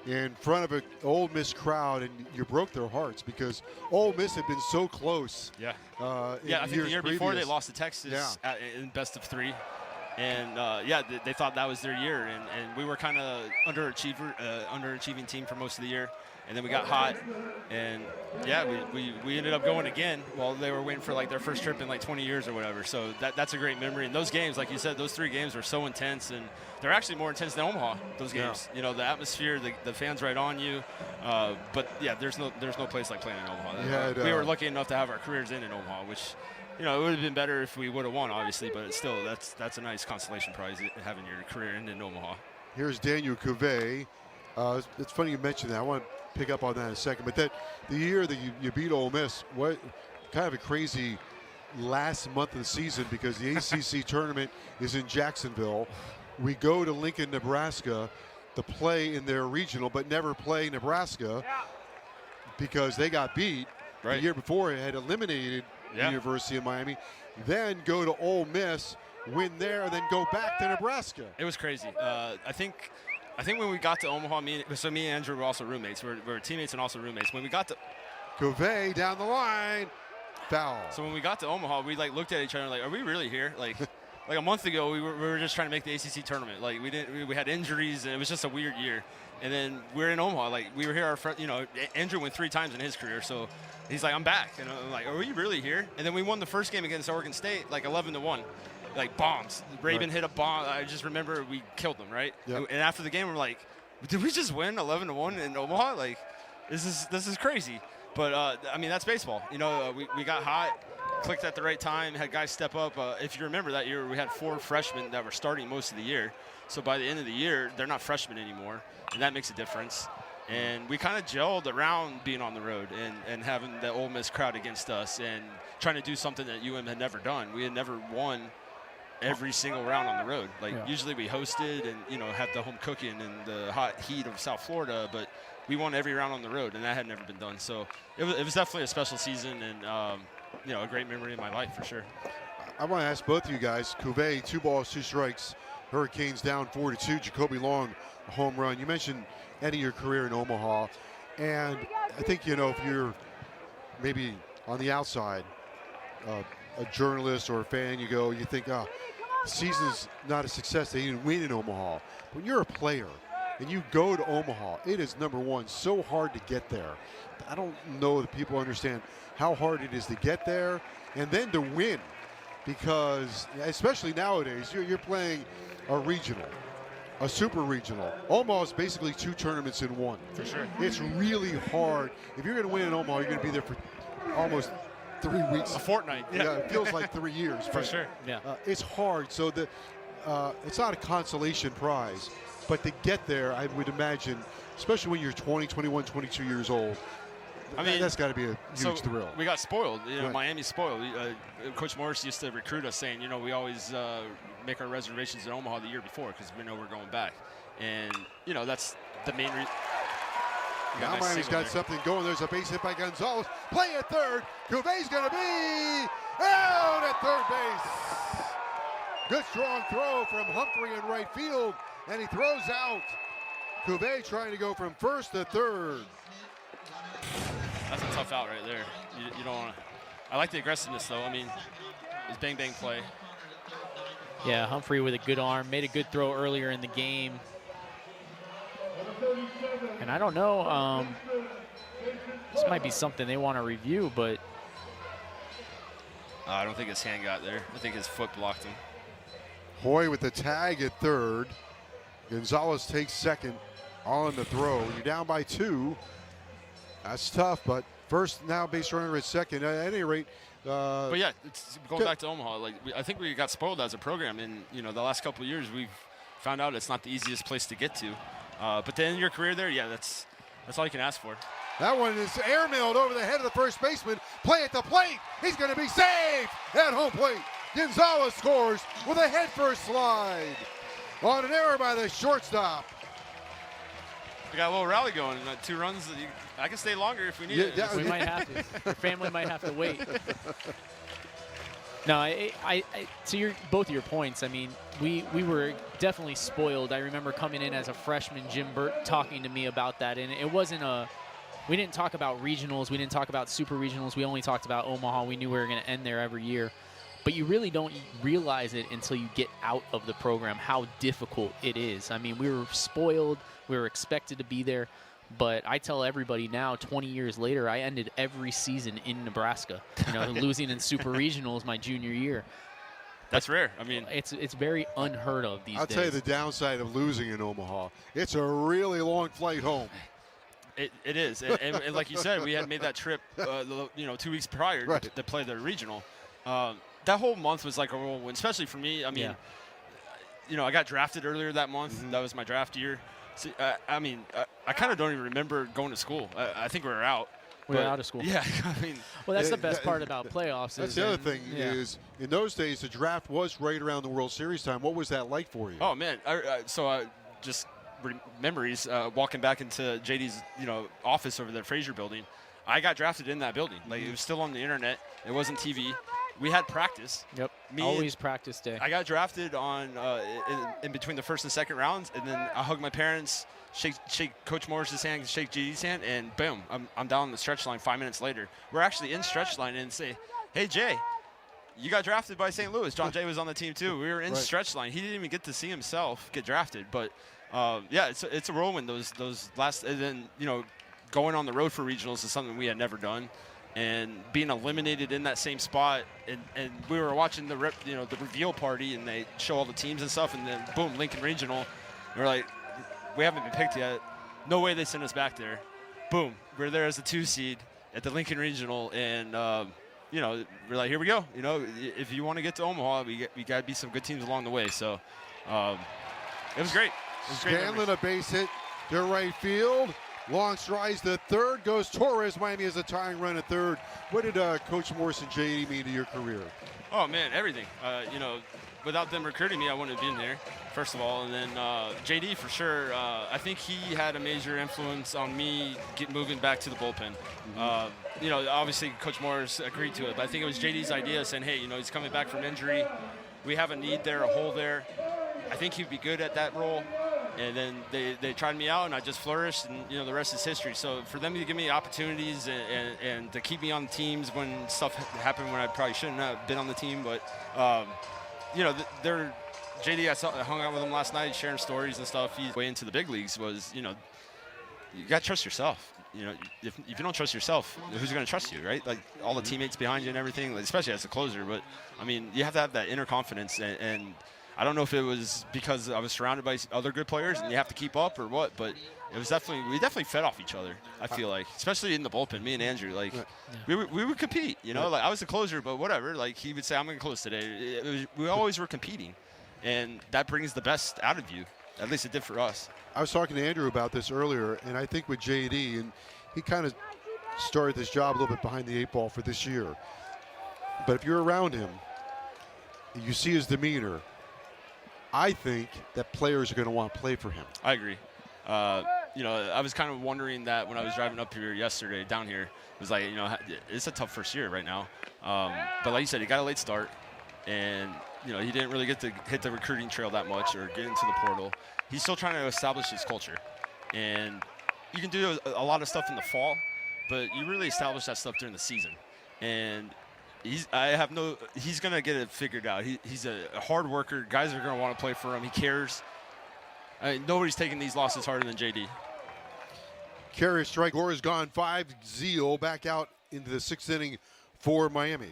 in front of an Ole Miss crowd, and you broke their hearts because Ole Miss had been so close. Yeah. I think the year before they lost to Texas in best of 3. And, they thought that was their year. And we were kind of underachieving team for most of the year. And then we got hot. And, we ended up going again while they were waiting for, their first trip in, 20 years or whatever. So that's a great memory. And those games, like you said, those 3 games were so intense. And they're actually more intense than Omaha, those games. Yeah. The atmosphere, the fans right on you. There's no place like playing in Omaha. We were lucky enough to have our careers in Omaha, which, it would have been better if we would have won, obviously. But still, that's a nice consolation prize, having your career end in Omaha. Here's Daniel Cuvée. It's funny you mentioned that. I want to pick up on that in a second. But the year that you beat Ole Miss, what kind of a crazy last month of the season, because the ACC tournament is in Jacksonville. We go to Lincoln, Nebraska to play in their regional, but never play Nebraska because they got beat. Right. The year before, it had eliminated the University of Miami. Then go to Ole Miss, win there, and then go back to Nebraska. It was crazy. I think when we got to Omaha, me and Andrew were also roommates. We were teammates and also roommates. When we got to Cuvée down the line, foul. So when we got to Omaha, we looked at each other like, are we really here? Like a month ago, we were just trying to make the ACC tournament. We had injuries, and it was just a weird year. And then we're in Omaha. We were here. Andrew went 3 times in his career, so he's like, I'm back. And I'm like, are we really here? And then we won the first game against Oregon State, 11-1. Bombs. Raven hit a bomb. I just remember we killed them, right? Yep. And after the game, we're like, did we just win 11-1 in Omaha? This is crazy. But that's baseball. We got hot, clicked at the right time, had guys step up. If you remember that year, we had 4 freshmen that were starting most of the year. So by the end of the year, they're not freshmen anymore, and that makes a difference. And we kind of gelled around being on the road and having the Ole Miss crowd against us and trying to do something that UM had never done. We had never won every single round on the road. Usually we hosted and, had the home cooking and the hot heat of South Florida, but we won every round on the road, and that had never been done. So it was definitely a special season and, a great memory in my life for sure. I want to ask both of you guys, Cuvée, 2 balls, 2 strikes, Hurricanes down 4-2, Jacoby Long, a home run. You mentioned ending your career in Omaha, and I think, if you're maybe on the outside, a journalist or a fan, you think, season's not a success. They didn't win in Omaha. When you're a player and you go to Omaha, it is, number one, so hard to get there. I don't know that people understand how hard it is to get there and then to win, because especially nowadays, you're playing a regional, a super regional. Omaha is basically 2 tournaments in one. For sure. It's really hard. If you're going to win in Omaha, you're going to be there for almost 3 weeks. A fortnight. Yeah, it feels like 3 years. For sure. Yeah. It's hard. So it's not a consolation prize, but to get there, I would imagine, especially when you're 20, 21, 22 years old, I mean, that's got to be a huge thrill. We got spoiled. You know, Right. Miami's spoiled. Coach Morris used to recruit us saying, you know, we always make our reservations in Omaha the year before because we know we're going back. And, you know, that's the main reason. Now Miami's got something going. There's a base hit by Gonzalez. Play at third. Cuvier's going to be out at third base. Good strong throw from Humphrey in right field, and he throws out. Cuvier trying to go from first to third. That's a tough out right there. You don't want to. I like the aggressiveness, though. I mean, it's bang-bang play. Yeah, Humphrey with a good arm. Made a good throw earlier in the game. And I don't know, this might be something they want to review, but I don't think his hand got there. I think his foot blocked him. Hoy with the tag at third. Gonzalez takes second on the throw. You're down by 2. That's tough, but first now base runner at second. At any rate. But yeah, it's going back to Omaha. Like I think we got spoiled as a program, and you know the last couple of years we've found out it's not the easiest place to get to. But then your career there, yeah, that's all you can ask for. That one is airmailed over the head of the first baseman. Play at the plate. He's going to be saved at home plate. Gonzalez scores with a head-first slide on an error by the shortstop. We got a little rally going. 2 runs. I can stay longer if we need it. we might have to. Your family might have to wait. No, I to both of your points, I mean, we were definitely spoiled. I remember coming in as a freshman, Jim Burt talking to me about that, and it wasn't we didn't talk about regionals, we didn't talk about super regionals, we only talked about Omaha. We knew we were going to end there every year. But you really don't realize it until you get out of the program, how difficult it is. I mean, we were spoiled, we were expected to be there. But I tell everybody now, 20 years later, I ended every season in Nebraska. You know, losing in super regionals my junior year. That's rare. I mean, it's very unheard of these days. I'll tell you the downside of losing in Omaha. It's a really long flight home. It is, and like you said, we had made that trip, 2 weeks prior to play the regional. That whole month was like a whirlwind, especially for me. I mean, I got drafted earlier that month. Mm-hmm. That was my draft year. So, I kind of don't even remember going to school. I think we were out. We were out of school. Yeah, I mean. Well, that's the best part about playoffs. That's the other thing is, in those days, the draft was right around the World Series time. What was that like for you? Oh, man. Just memories walking back into JD's, office over the Fraser building. I got drafted in that building. Like, it was still on the internet. It wasn't TV. We had practice. Yep. Always practice day. I got drafted on in between the first and second rounds, and then I hugged my parents, shake Coach Morris's hand, shake JD's hand, and boom, I'm down the stretch line 5 minutes later. We're actually in stretch line and say, hey, Jay, you got drafted by St. Louis. John Jay was on the team too. We were in stretch line. He didn't even get to see himself get drafted. But, it's a whirlwind, those last – and then, going on the road for regionals is something we had never done. And being eliminated in that same spot, and we were watching the reveal party, and they show all the teams and stuff, and then boom, Lincoln Regional. And we're like, we haven't been picked yet. No way they sent us back there. Boom, we're there as a 2 seed at the Lincoln Regional, and we're like, here we go. If you want to get to Omaha, we got to be some good teams along the way. So it was great. Scanlon a base hit to right field. Long strides to third, goes Torres. Miami has a tying run at third. What did Coach Morris and JD mean to your career? Oh, man, everything. Without them recruiting me, I wouldn't have been there, first of all. And then JD, for sure, I think he had a major influence on me moving back to the bullpen. Mm-hmm. Obviously, Coach Morris agreed to it, but I think it was JD's idea saying, hey, he's coming back from injury. We have a need there, a hole there. I think he'd be good at that role. And then they tried me out, and I just flourished, and, the rest is history. So for them to give me opportunities and to keep me on teams when stuff happened when I probably shouldn't have been on the team. But, they're JD, I hung out with him last night, sharing stories and stuff. He's way into the big leagues was, you got to trust yourself. If you don't trust yourself, who's going to trust you, right? Like all the teammates behind you and everything, especially as a closer. But, I mean, you have to have that inner confidence and I don't know if it was because I was surrounded by other good players and you have to keep up or what, but it was we definitely fed off each other, I feel like, especially in the bullpen, me and Andrew. Like, we would compete, like I was the closer, but whatever. Like, he would say, I'm going to close today. We always were competing. and that brings the best out of you. At least it did for us. I was talking to Andrew about this earlier, and I think with JD, and he kind of started this job a little bit behind the 8 ball for this year. But if you're around him, you see his demeanor, I think that players are going to want to play for him. I agree. You know, I was kind of wondering that when I was driving up here yesterday, down here. It was like, you know, it's a tough first year right now. But like you said, he got a late start, and, you know, he didn't really get to hit the recruiting trail that much or get into the portal. He's still trying to establish his culture. And you can do a lot of stuff in the fall, but you really establish that stuff during the season. And he's going to get it figured out. He's a hard worker. Guys are going to want to play for him. He cares. Nobody's taking these losses harder than JD. Carrier strike. Gore has gone 5. Zeal back out into the 6th inning for Miami.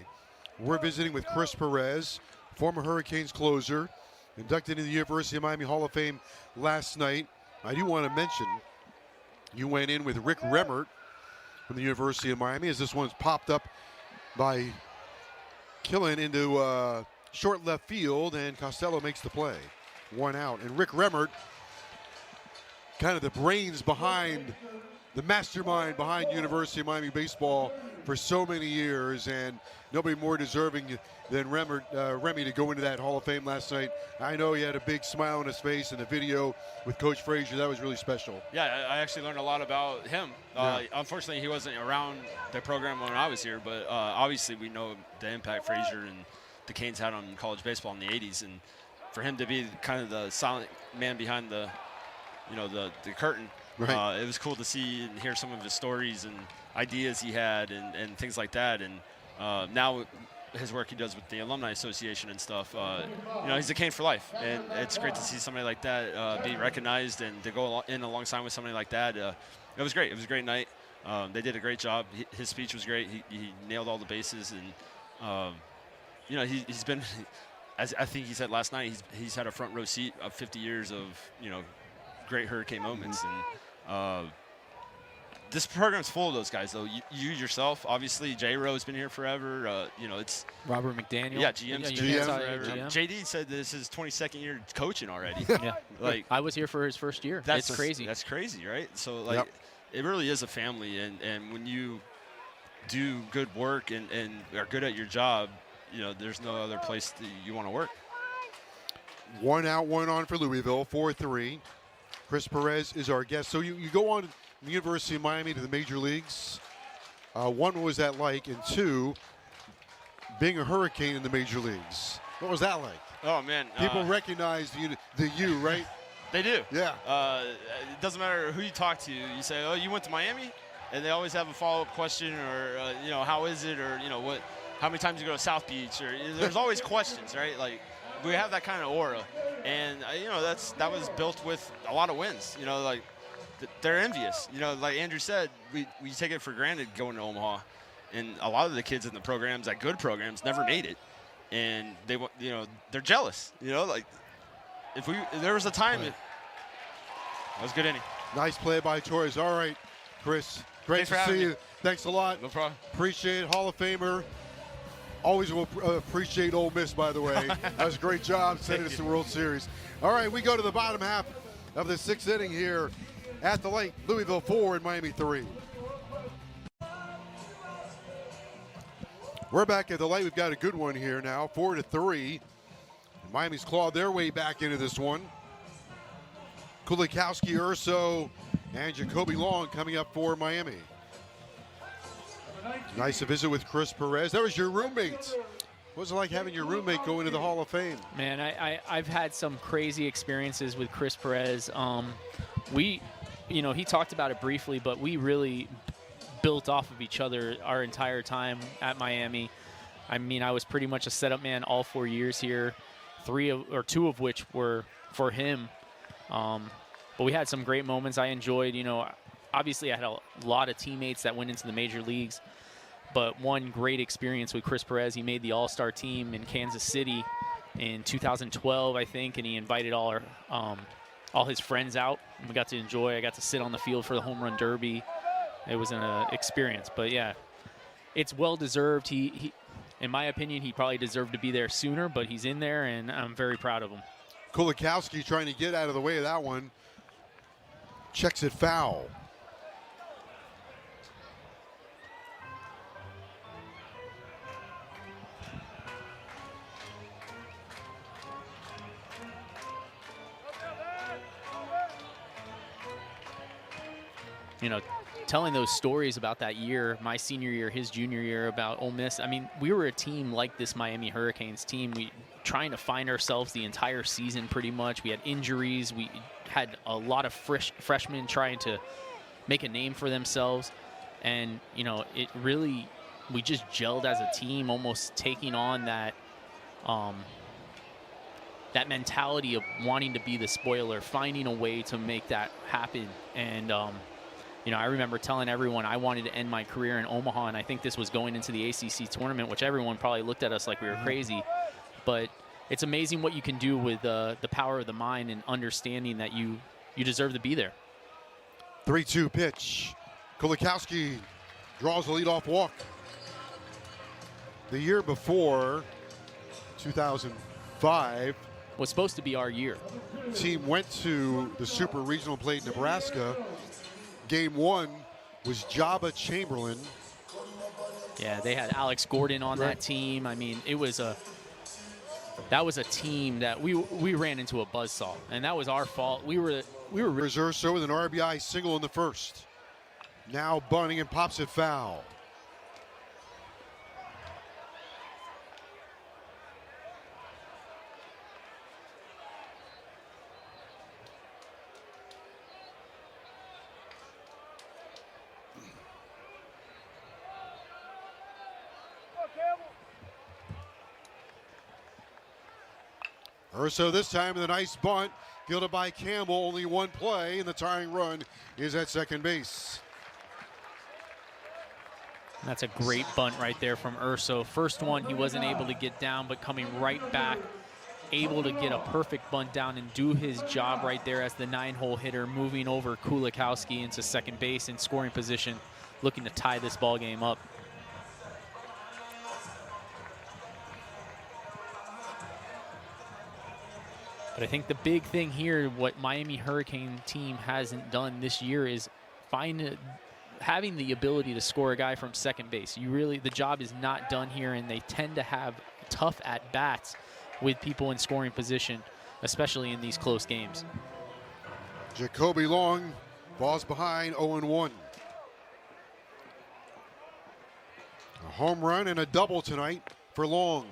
We're visiting with Chris Perez, former Hurricanes closer, inducted into the University of Miami Hall of Fame last night. I do want to mention you went in with Rick Remmert from the University of Miami, as this one's popped up by Killen into short left field, and Costello makes the play. 1 out. And Rick Remmert, kind of the brains behind, the mastermind behind University of Miami baseball for so many years, and nobody more deserving than Remy to go into that Hall of Fame last night. I know he had a big smile on his face in the video with Coach Frazier. That was really special. Yeah, I actually learned a lot about him. Yeah. Unfortunately, he wasn't around the program when I was here, but obviously we know the impact Frazier and the Canes had on college baseball in the 80s, and for him to be kind of the silent man behind the curtain, right. It was cool to see and hear some of his stories and ideas he had and things like that. And now his work he does with the Alumni Association and stuff, you know, he's a Cane for life. And it's great to see somebody like that be recognized and to go in alongside with somebody like that. It was great. It was a great night. They did a great job. His speech was great. He nailed all the bases. And, you know, he's been, as I think he said last night, he's had a front row seat of 50 years of, you know, great Hurricane moments. And this program's full of those guys, though. You yourself, obviously, J-Ro's been here forever. You know, it's Robert McDaniel. Yeah, GM's been here forever. GM. JD said this is his 22nd year coaching already. Yeah, like I was here for his first year. That's crazy. That's crazy, right? So, like, it really is a family. And when you do good work and are good at your job, you know, there's no other place that you want to work. 1 out, 1 on for Louisville, 4-3. Chris Perez is our guest. So you go on from the University of Miami to the major leagues. 1, what was that like? And 2, being a Hurricane in the major leagues. What was that like? Oh, man. People recognize the U, right? They do. Yeah. It doesn't matter who you talk to. You say, oh, you went to Miami? And they always have a follow-up question or, you know, how is it? Or, you know, how many times you go to South Beach? Or there's always questions, right? Like, we have that kind of aura. And, you know, that was built with a lot of wins. You know, like, they're envious. You know, like Andrew said, we take it for granted going to Omaha. And a lot of the kids in the programs, like good programs, never made it. And they, you know, they're jealous. You know, like, if there was a time, that was a good inning. Nice play by Torres. All right, Chris, great to see you. Thanks a lot. No problem. Appreciate it. Hall of Famer. Always will appreciate Ole Miss, by the way. That was a great job sending us to the World Series. All right, we go to the bottom half of the 6th inning here at the Lake. Louisville 4 and Miami 3. We're back at the Lake. We've got a good one here now, 4-3. Miami's clawed their way back into this one. Kulikowski, Urso, and Jacoby Long coming up for Miami. Nice to visit with Chris Perez. That was your roommate. What was it like having your roommate go into the Hall of Fame? Man, I've had some crazy experiences with Chris Perez. You know, he talked about it briefly, but we really built off of each other our entire time at Miami. I mean, I was pretty much a setup man all 4 years here, 2 of which were for him. But we had some great moments. I enjoyed, you know, obviously I had a lot of teammates that went into the major leagues, but one great experience with Chris Perez. He made the All-Star team in Kansas City in 2012, I think, and he invited all his friends out. And we got to enjoy. I got to sit on the field for the home run derby. It was an experience, but yeah, it's well deserved. He, in my opinion, he probably deserved to be there sooner, but he's in there, and I'm very proud of him. Kulikowski trying to get out of the way of that one. Checks it foul. You know, telling those stories about that year, my senior year, his junior year, about Ole Miss. I mean, we were a team like this Miami Hurricanes team. We trying to find ourselves the entire season pretty much. We had injuries. We had a lot of freshmen trying to make a name for themselves. And, you know, it really, we just gelled as a team, almost taking on that that mentality of wanting to be the spoiler, finding a way to make that happen. And, you know, I remember telling everyone I wanted to end my career in Omaha, and I think this was going into the ACC tournament, which everyone probably looked at us like we were crazy. But it's amazing what you can do with the power of the mind and understanding that you deserve to be there. 3-2 pitch. Kulikowski draws the leadoff walk. The year before, 2005, was supposed to be our year. Team went to the Super Regional, played Nebraska. Game 1 was Jabba Chamberlain. Yeah, they had Alex Gordon on that team. I mean, that was a team that we ran into a buzzsaw, and that was our fault. We were Resurso with an RBI single in the first. Now bunting and pops it foul. Urso this time with a nice bunt, fielded by Campbell. Only one play, and the tying run is at second base. That's a great bunt right there from Urso. First one, he wasn't able to get down, but coming right back, able to get a perfect bunt down and do his job right there as the 9-hole hitter, moving over Kulikowski into second base in scoring position, looking to tie this ball game up. But I think the big thing here, what Miami Hurricane team hasn't done this year, is having the ability to score a guy from second base. The job is not done here, and they tend to have tough at-bats with people in scoring position, especially in these close games. Jacoby Long falls behind 0-1. A home run and a double tonight for Long.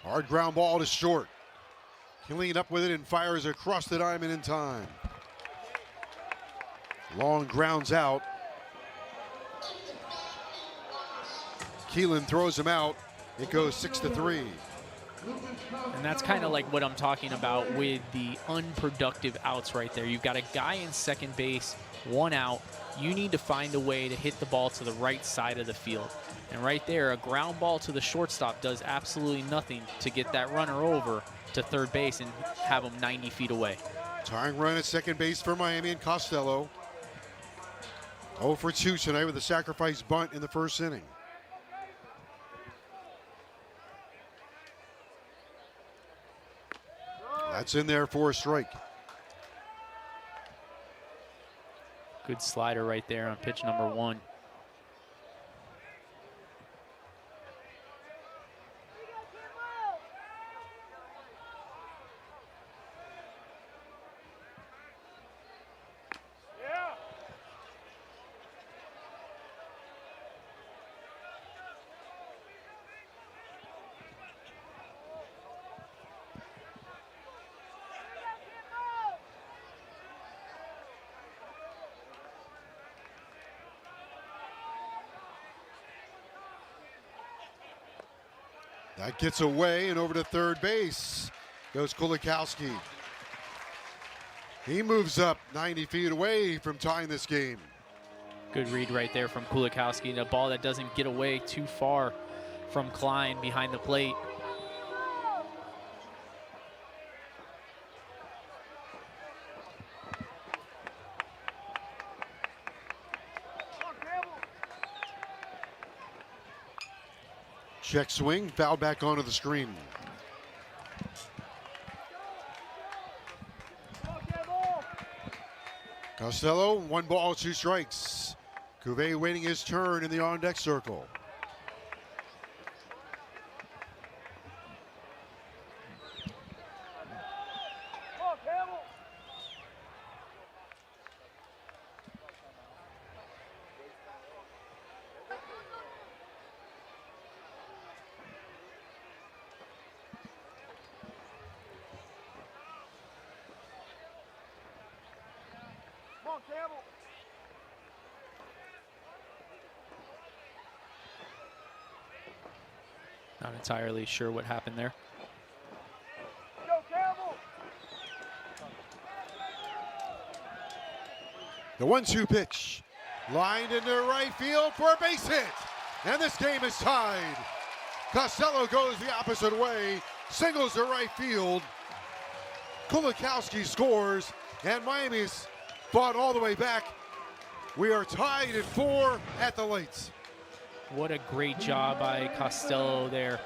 Hard ground ball to short. Killing up with it and fires across the diamond in time. Long grounds out. Keelan throws him out. It goes 6-3. And that's kind of like what I'm talking about with the unproductive outs right there. You've got a guy in second base, one out. You need to find a way to hit the ball to the right side of the field. And right there, a ground ball to the shortstop does absolutely nothing to get that runner over to third base and have him 90 feet away. Tying run at second base for Miami and Costello. 0 for 2 tonight with a sacrifice bunt in the first inning. That's in there for a strike. Good slider right there on pitch number 1. That gets away, and over to third base goes Kulikowski. He moves up 90 feet away from tying this game. Good read right there from Kulikowski. A ball that doesn't get away too far. from Klein behind the plate. Check swing, foul back onto the screen. Costello, 1 ball, 2 strikes. Cuvée waiting his turn in the on-deck circle. Not entirely sure what happened there. The 1-2 pitch. Lined into right field for a base hit. And this game is tied. Costello goes the opposite way. Singles to right field. Kulikowski scores. And Miami's fought all the way back. We are tied at 4 at the lights. What a great job by Costello there.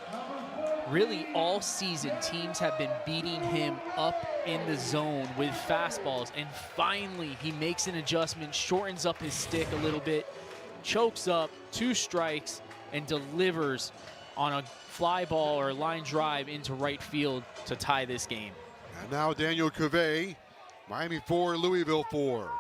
Really, all season, teams have been beating him up in the zone with fastballs, and finally he makes an adjustment, shortens up his stick a little bit, chokes up, 2 strikes, and delivers on a fly ball or line drive into right field to tie this game. And now Daniel Cuvée, Miami 4, Louisville 4.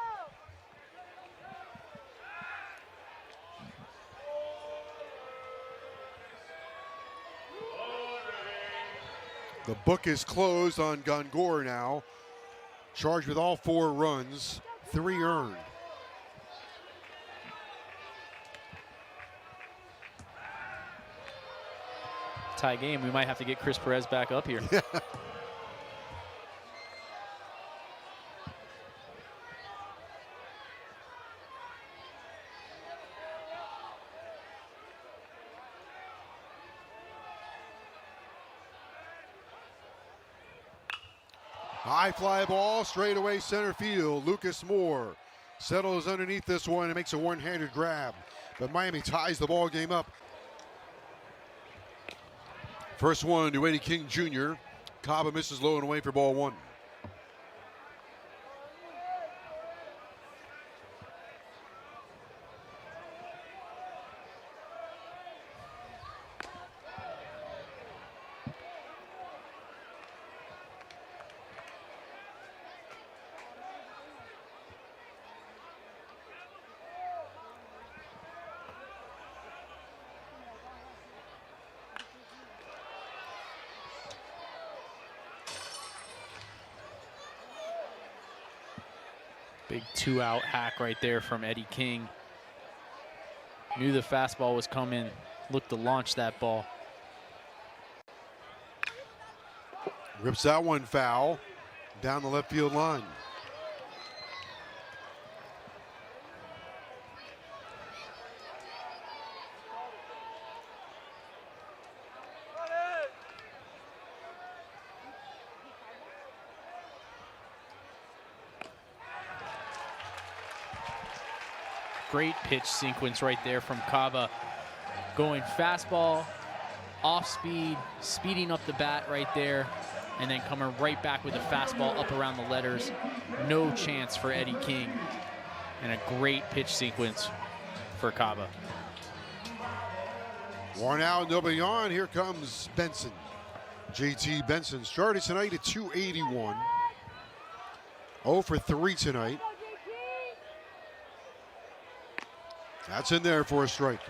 The book is closed on Gongor now. Charged with all 4 runs, 3 earned. Tie game, we might have to get Chris Perez back up here. High fly ball, straight away center field. Lucas Moore settles underneath this one and makes a one-handed grab. But Miami ties the ball game up. First one to Eddie King Jr. Caba misses low and away for ball 1. Big 2-out hack right there from Eddie King. Knew the fastball was coming, looked to launch that ball. Rips that one foul down the left field line. Great pitch sequence right there from Caba. Going fastball, off speed, speeding up the bat right there, and then coming right back with a fastball up around the letters. No chance for Eddie King. And a great pitch sequence for Caba. One out, nobody on. Here comes Benson. JT Benson started tonight at 281. 0 for 3 tonight. That's in there for a strike.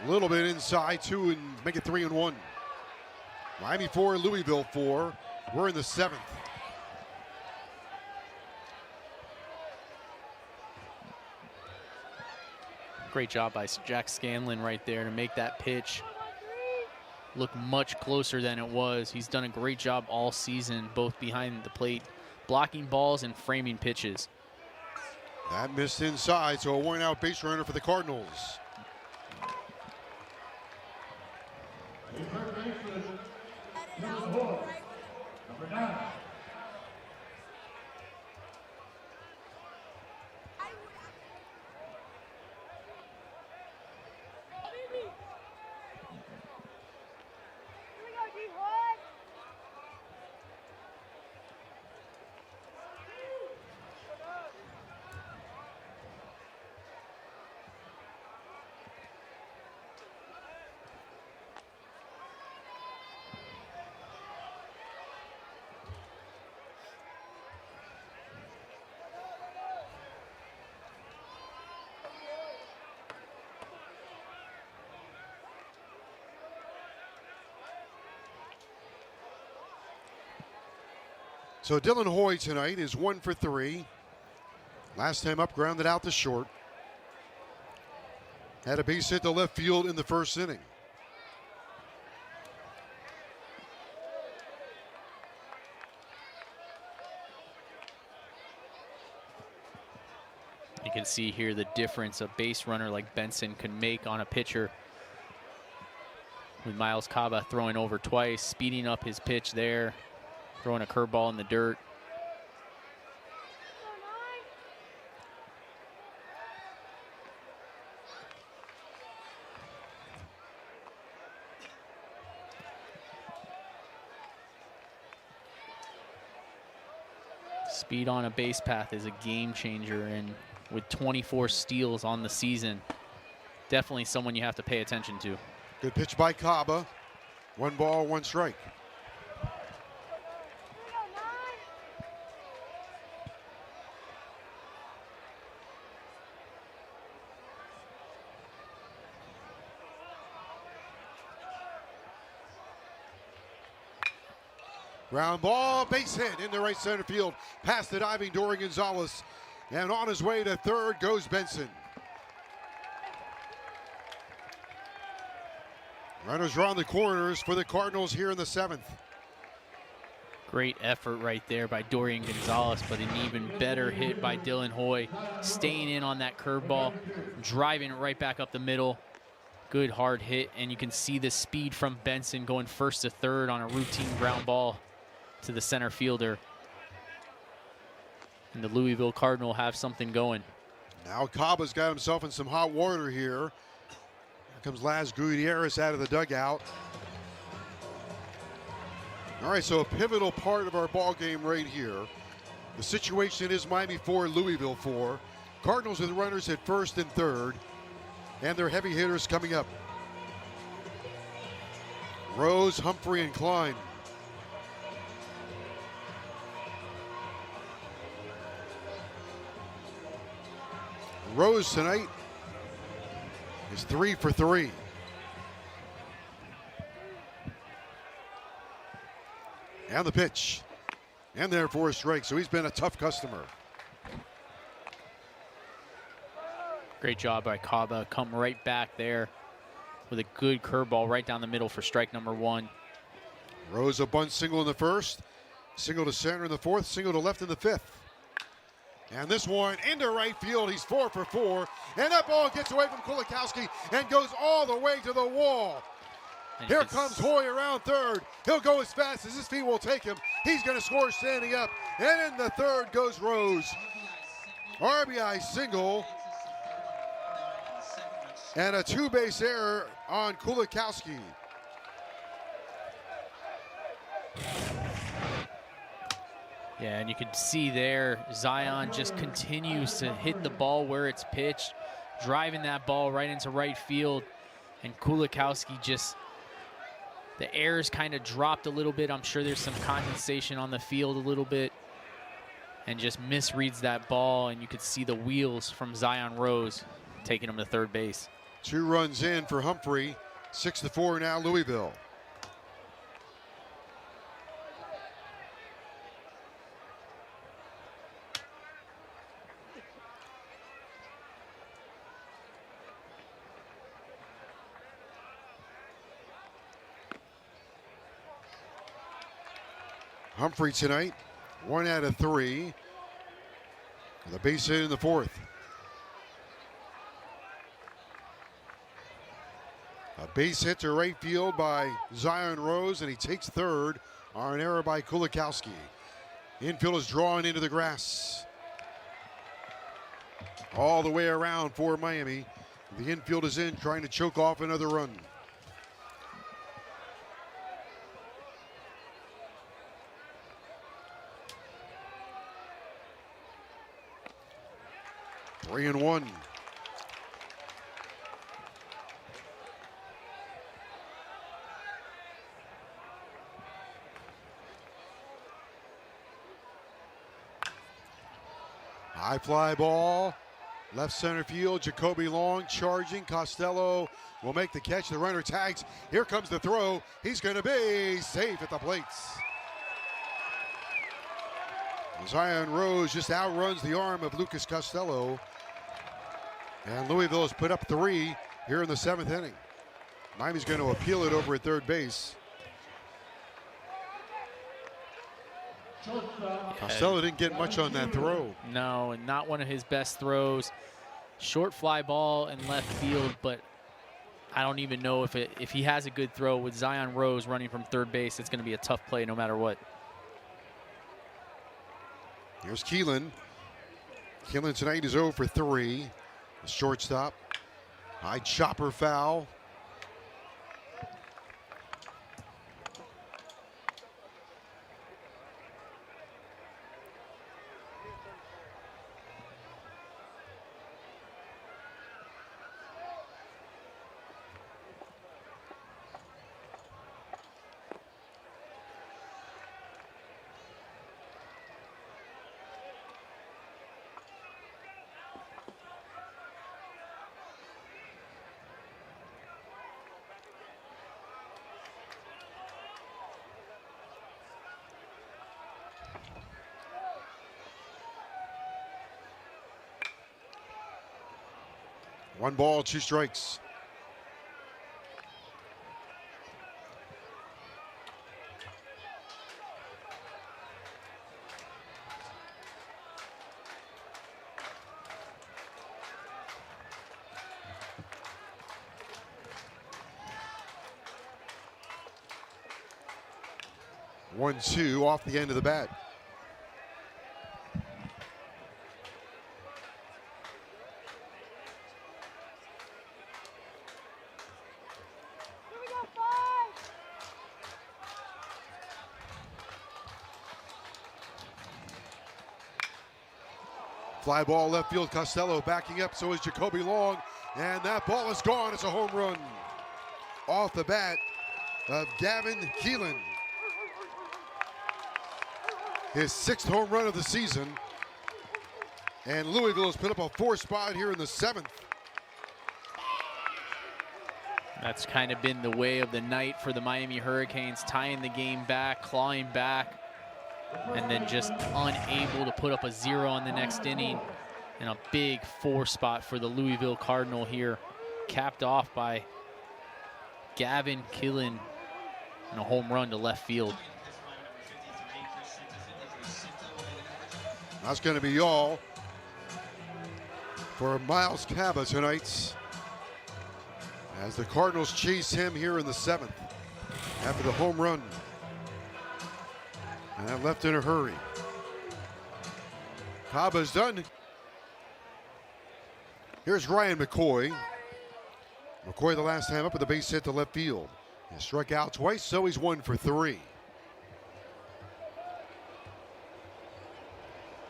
A little bit inside, 2 and make it 3-1. Miami 4, Louisville 4. We're in the 7th. Great job by Jack Scanlon right there to make that pitch look much closer than it was. He's done a great job all season, both behind the plate, blocking balls and framing pitches. That missed inside, so a worn-out base runner for the Cardinals. Number 9. So Dylan Hoy tonight is 1 for 3. Last time up, grounded out to short. Had a base hit to left field in the first inning. You can see here the difference a base runner like Benson can make on a pitcher. With Miles Caba throwing over twice, speeding up his pitch there, throwing a curveball in the dirt. Speed on a base path is a game changer, and with 24 steals on the season, definitely someone you have to pay attention to. Good pitch by Caba. 1 ball, 1 strike. Ground ball, base hit into right center field. Past the diving Dorian Gonzalez. And on his way to third goes Benson. Runners around the corners for the Cardinals here in the 7th. Great effort right there by Dorian Gonzalez, but an even better hit by Dylan Hoy. Staying in on that curveball, driving it right back up the middle. Good hard hit, and you can see the speed from Benson going first to third on a routine ground ball to the center fielder. And the Louisville Cardinal have something going. Now Caba's got himself in some hot water here. Here comes Laz Gutierrez out of the dugout. All right, so a pivotal part of our ball game right here. The situation is Miami 4, Louisville 4. Cardinals with runners at first and third, and their heavy hitters coming up. Rose, Humphrey, and Klein. Rose tonight is 3 for 3. And the pitch. And there for a strike, so he's been a tough customer. Great job by Caba. Come right back there with a good curveball right down the middle for strike number 1. Rose a bunt single in the first, single to center in the 4th, single to left in the 5th. And this one into right field. He's 4 for 4. And that ball gets away from Kulikowski and goes all the way to the wall. And Here comes Hoy around third. He'll go as fast as his feet will take him. He's going to score standing up. And in the 3rd goes Rose. RBI single. And a 2-base error on Kulikowski. Yeah, and you can see there, Zion just continues to hit the ball where it's pitched, driving that ball right into right field. And Kulikowski just, the air's kind of dropped a little bit. I'm sure there's some condensation on the field a little bit. And just misreads that ball, and you could see the wheels from Zion Rose taking him to third base. 2 runs in for Humphrey. 6-4 now, Louisville. Humphrey tonight, 1 out of 3. With a base hit in the 4th. A base hit to right field by Zion Rose, and he takes third on an error by Kulikowski. Infield is drawn into the grass. All the way around for Miami. The infield is in, trying to choke off another run. Three and one. High fly ball, left center field. Jacoby Long charging. Costello will make the catch. The runner tags. Here comes the throw. He's going to be safe at the plates. Zion Rose just outruns the arm of Lucas Costello. And Louisville has put up 3 here in the 7th inning. Miami's going to appeal it over at third base. Costello didn't get much on that throw. No, and not one of his best throws. Short fly ball in left field, but I don't even know if he has a good throw with Zion Rose running from third base. It's going to be a tough play no matter what. Here's Keelan. Keelan tonight is 0 for 3. The shortstop. High chopper foul. One ball, 2 strikes. One, 2 off the end of the bat. Fly ball left field. Costello backing up, so is Jacoby Long, and that ball is gone. It's a home run off the bat of Gavin Keelan. His 6th home run of the season, and Louisville has put up a 4 spot here in the 7th. That's kind of been the way of the night for the Miami Hurricanes, tying the game back, clawing back, and then just unable to put up a 0 in the next inning. And a big 4 spot for the Louisville Cardinal here, capped off by Gavin Keelan and a home run to left field. That's going to be all for Miles Cava tonight, as the Cardinals chase him here in the 7th after the home run. And that left in a hurry. Cava's done. Here's Ryan McCoy. McCoy the last time up with a base hit to left field. He struck out twice, so he's 1 for 3.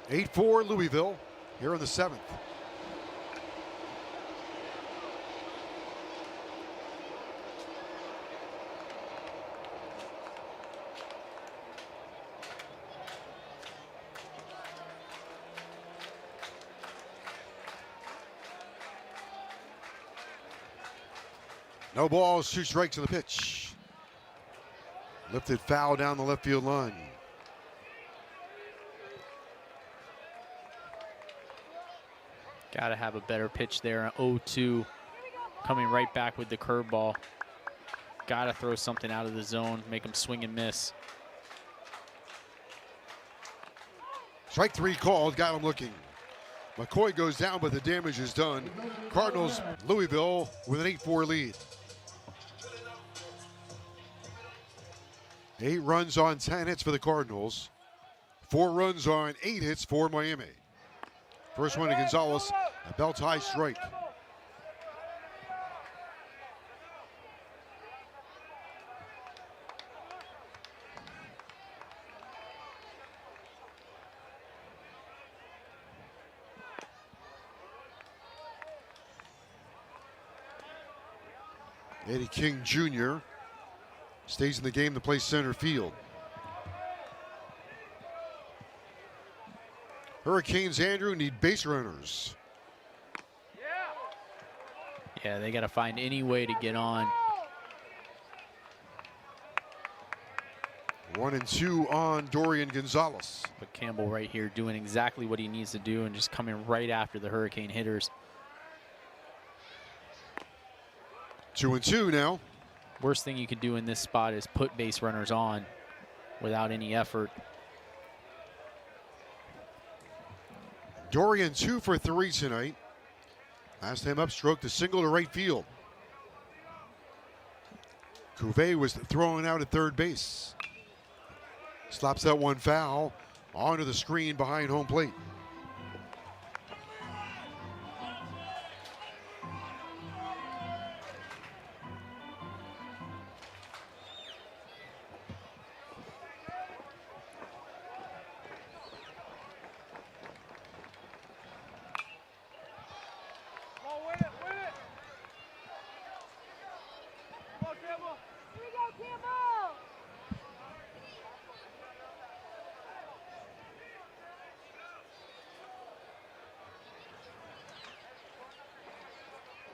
8-4 Louisville here in the 7th. No balls, 2 strikes on the pitch. Lifted foul down the left field line. Got to have a better pitch there. 0-2, coming right back with the curveball. Got to throw something out of the zone, make him swing and miss. Strike 3 called, got him looking. McCoy goes down, but the damage is done. Cardinals, Louisville with an 8-4 lead. 8 runs on 10 hits for the Cardinals. 4 runs on 8 hits for Miami. First one to Gonzalez, a belt high strike. Eddie King Jr. stays in the game to play center field. Hurricanes, Andrew, need base runners. Yeah, they got to find any way to get on. 1 and 2 on Dorian Gonzalez. But Campbell right here doing exactly what he needs to do and just coming right after the Hurricane hitters. 2 and 2 now. Worst thing you could do in this spot is put base runners on without any effort. Dorian 2 for 3 tonight. Last time up, stroked a single to right field. Cuvée was thrown out at third base. Slaps that one foul onto the screen behind home plate.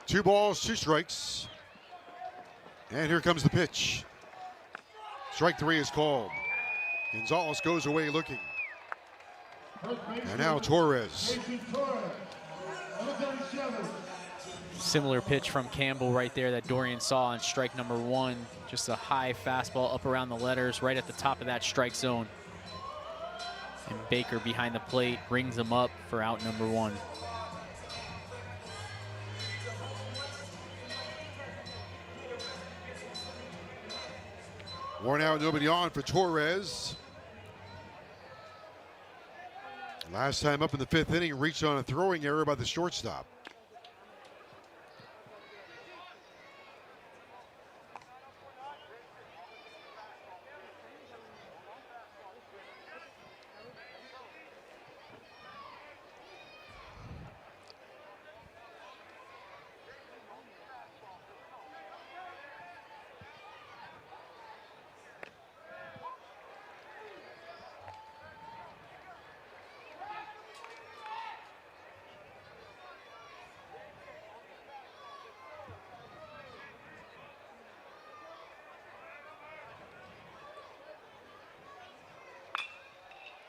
Two balls, 2 strikes. And here comes the pitch. Strike 3 is called. Gonzalez goes away looking. And now Torres. Similar pitch from Campbell right there that Dorian saw on strike number 1. Just a high fastball up around the letters, right at the top of that strike zone. And Baker behind the plate brings him up for out number 1. One out, nobody on for Torres. Last time up in the 5th inning, reached on a throwing error by the shortstop.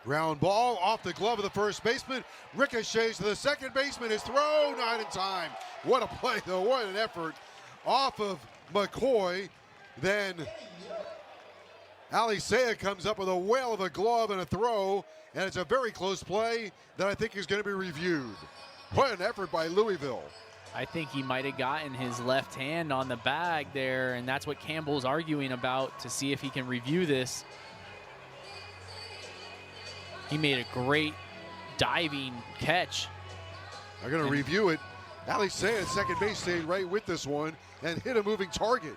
Ground ball off the glove of the first baseman. Ricochets to the second baseman. Is thrown, not in time. What a play, though. What an effort off of McCoy. Then Alicea comes up with a whale of a glove and a throw, and it's a very close play that I think is going to be reviewed. What an effort by Louisville. I think he might have gotten his left hand on the bag there, and that's what Campbell's arguing about to see if he can review this. He made a great diving catch. They're going to review it. Alicea at second base stayed right with this one and hit a moving target.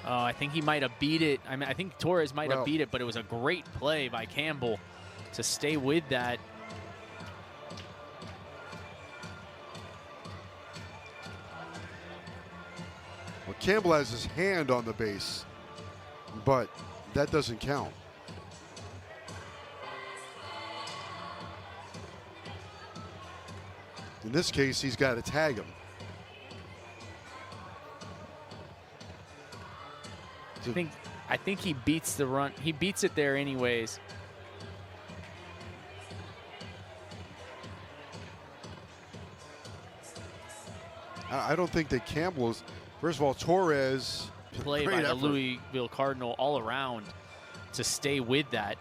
Oh, I think he might have beat it. I mean, I think Torres might have beat it, but it was a great play by Campbell to stay with that. Well, Campbell has his hand on the base, but that doesn't count. this case, he's got to tag him. I think he beats the run. He beats it there anyways. I don't think that Campbell's. First of all, Torres. Play by the Louisville Cardinal all around to stay with that.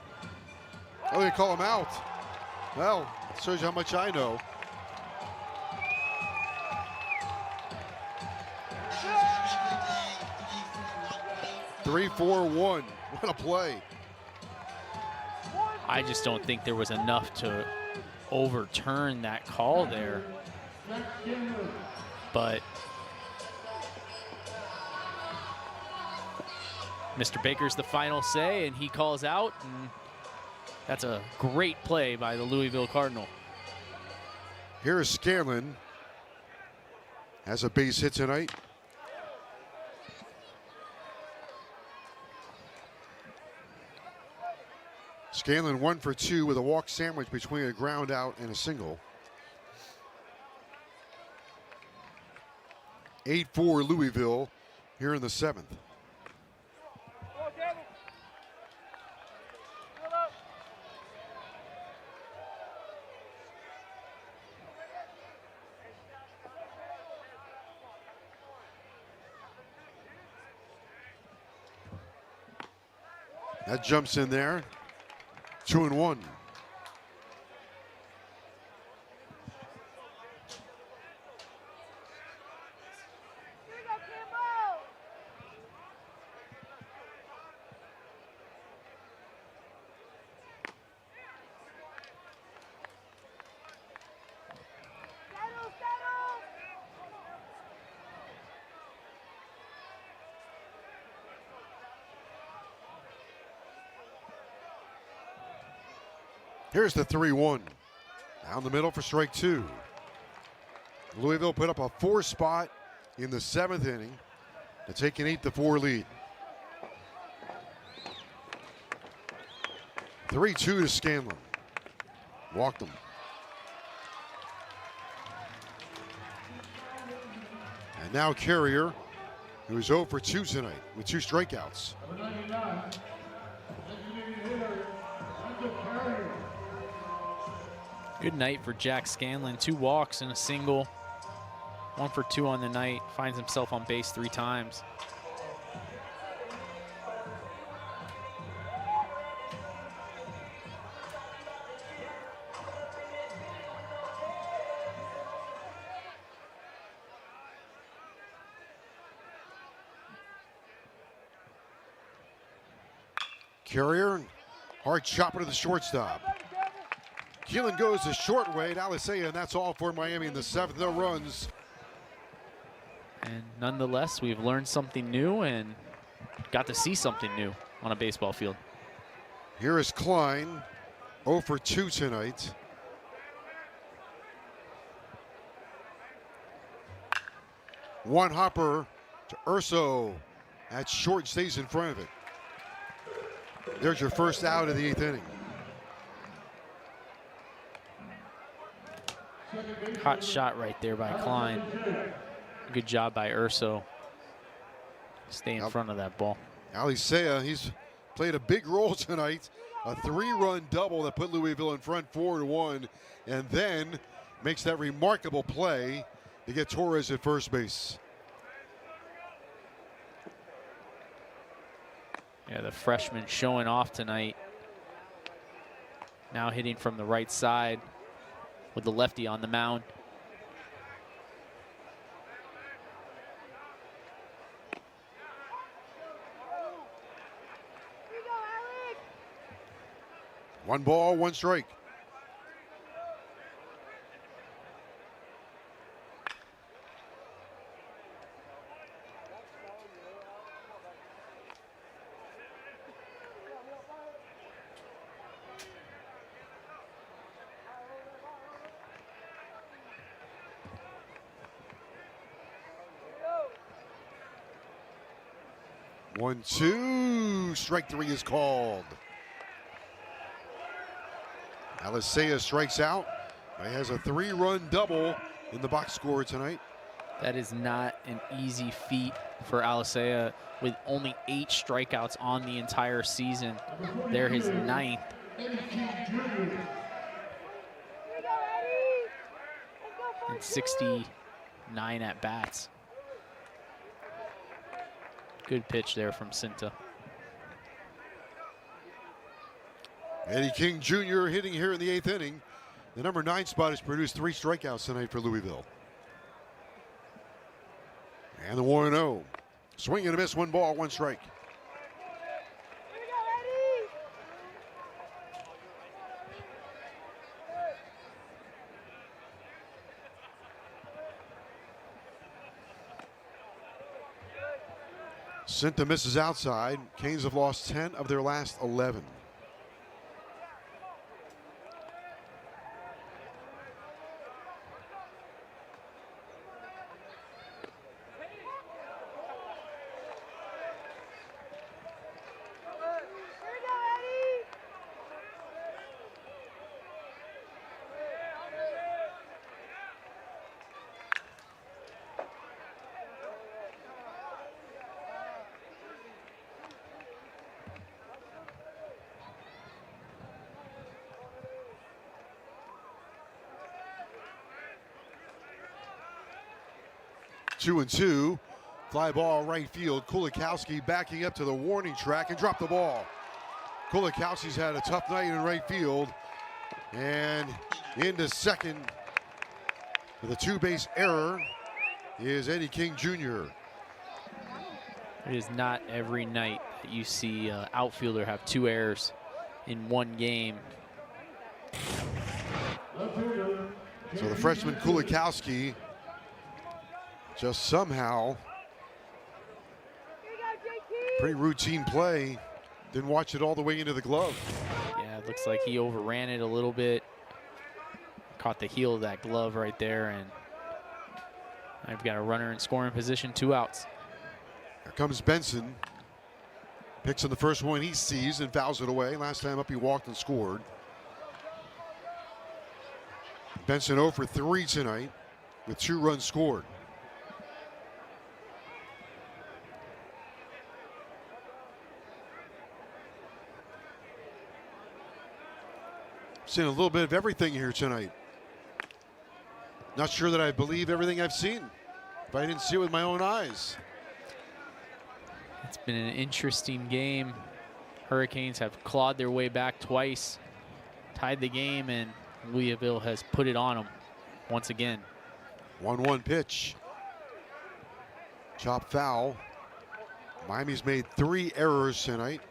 Oh, they call him out. Well, shows you how much I know. Three, 4-1. What a play. I just don't think there was enough to overturn that call there. But Mr. Baker's the final say, and he calls out, and that's a great play by the Louisville Cardinal. Here's Scanlon. Has a base hit tonight. Scanlon 1 for 2 with a walk sandwich between a ground out and a single. 8-4 Louisville here in the 7th. That jumps in there. 2-1. Here's the 3-1. Down the middle for strike 2. Louisville put up a 4 spot in the 7th inning to take an 8-4 lead. 3-2 to Scanlon. Walked him. And now Carrier, who is 0 for 2 tonight with 2 strikeouts. Number 99, designated hitter, Hunter Carrier. Good night for Jack Scanlon. 2 walks and a single. 1 for 2 on the night. Finds himself on base 3 times. Carrier, hard chopper to the shortstop. Keelan goes the short way to Alisea, and that's all for Miami in the 7th. No runs. And nonetheless, we've learned something new and got to see something new on a baseball field. Here is Klein, 0 for 2 tonight. One hopper to Urso. At short, stays in front of it. There's your first out of the 8th inning. Hot shot right there by Klein. Good job by Urso. Stay in front of that ball. Alisea, he's played a big role tonight. A 3-run double that put Louisville in front 4-1, and then makes that remarkable play to get Torres at first base. Yeah, the freshman showing off tonight. Now hitting from the right side with the lefty on the mound. One ball, 1 strike. One, 2, strike 3 is called. Alisea strikes out. He has a 3-run double in the box score tonight. That is not an easy feat for Alisea with only 8 strikeouts on the entire season. They're his 9th. And 69 at bats. Good pitch there from Cinta. Eddie King Jr. hitting here in the 8th inning. The number 9 spot has produced 3 strikeouts tonight for Louisville. And the 1-0. Swing and a miss, 1 ball, 1 strike. Cinta misses outside. Canes have lost 10 of their last 11. Two and two. Fly ball right field. Kulikowski backing up to the warning track and dropped the ball. Kulikowski's had a tough night in right field. And into second with a 2-base error is Eddie King Jr. It is not every night that you see an outfielder have 2 errors in one game. So the freshman Kulikowski just somehow, pretty routine play, didn't watch it all the way into the glove. Yeah, it looks like he overran it a little bit. Caught the heel of that glove right there, and I've got a runner in scoring position, 2 outs. Here comes Benson. Picks on the first one he sees and fouls it away. Last time up he walked and scored. Benson 0 for 3 tonight with 2 runs scored. Seen a little bit of everything here tonight. Not sure that I believe everything I've seen if I didn't see it with my own eyes. It's been an interesting game. Hurricanes have clawed their way back twice, tied the game, and Louisville has put it on them once again. 1-1 pitch. Chop foul. Miami's made 3 errors tonight.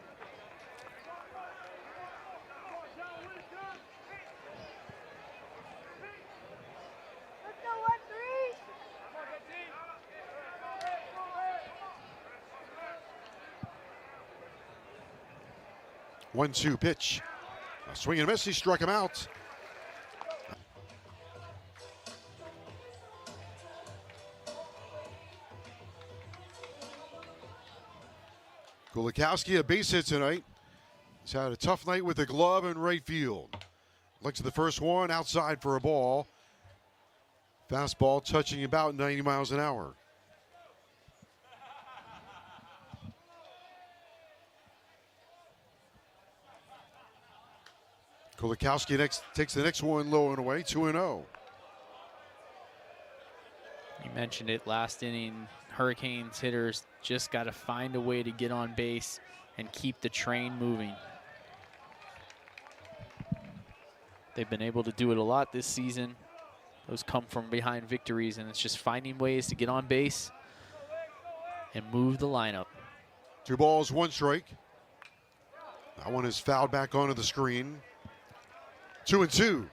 One-two pitch. A swing and a miss. He struck him out. Kulikowski, a base hit tonight. He's had a tough night with the glove in right field. Looks at the first one, outside for a ball. Fastball touching about 90 miles an hour. Kulikowski takes the next one low and away, 2-0. You mentioned it last inning. Hurricanes hitters just got to find a way to get on base and keep the train moving. They've been able to do it a lot this season. Those come from behind victories, and it's just finding ways to get on base and move the lineup. 2 balls, 1 strike. That one is fouled back onto the screen. 2-2.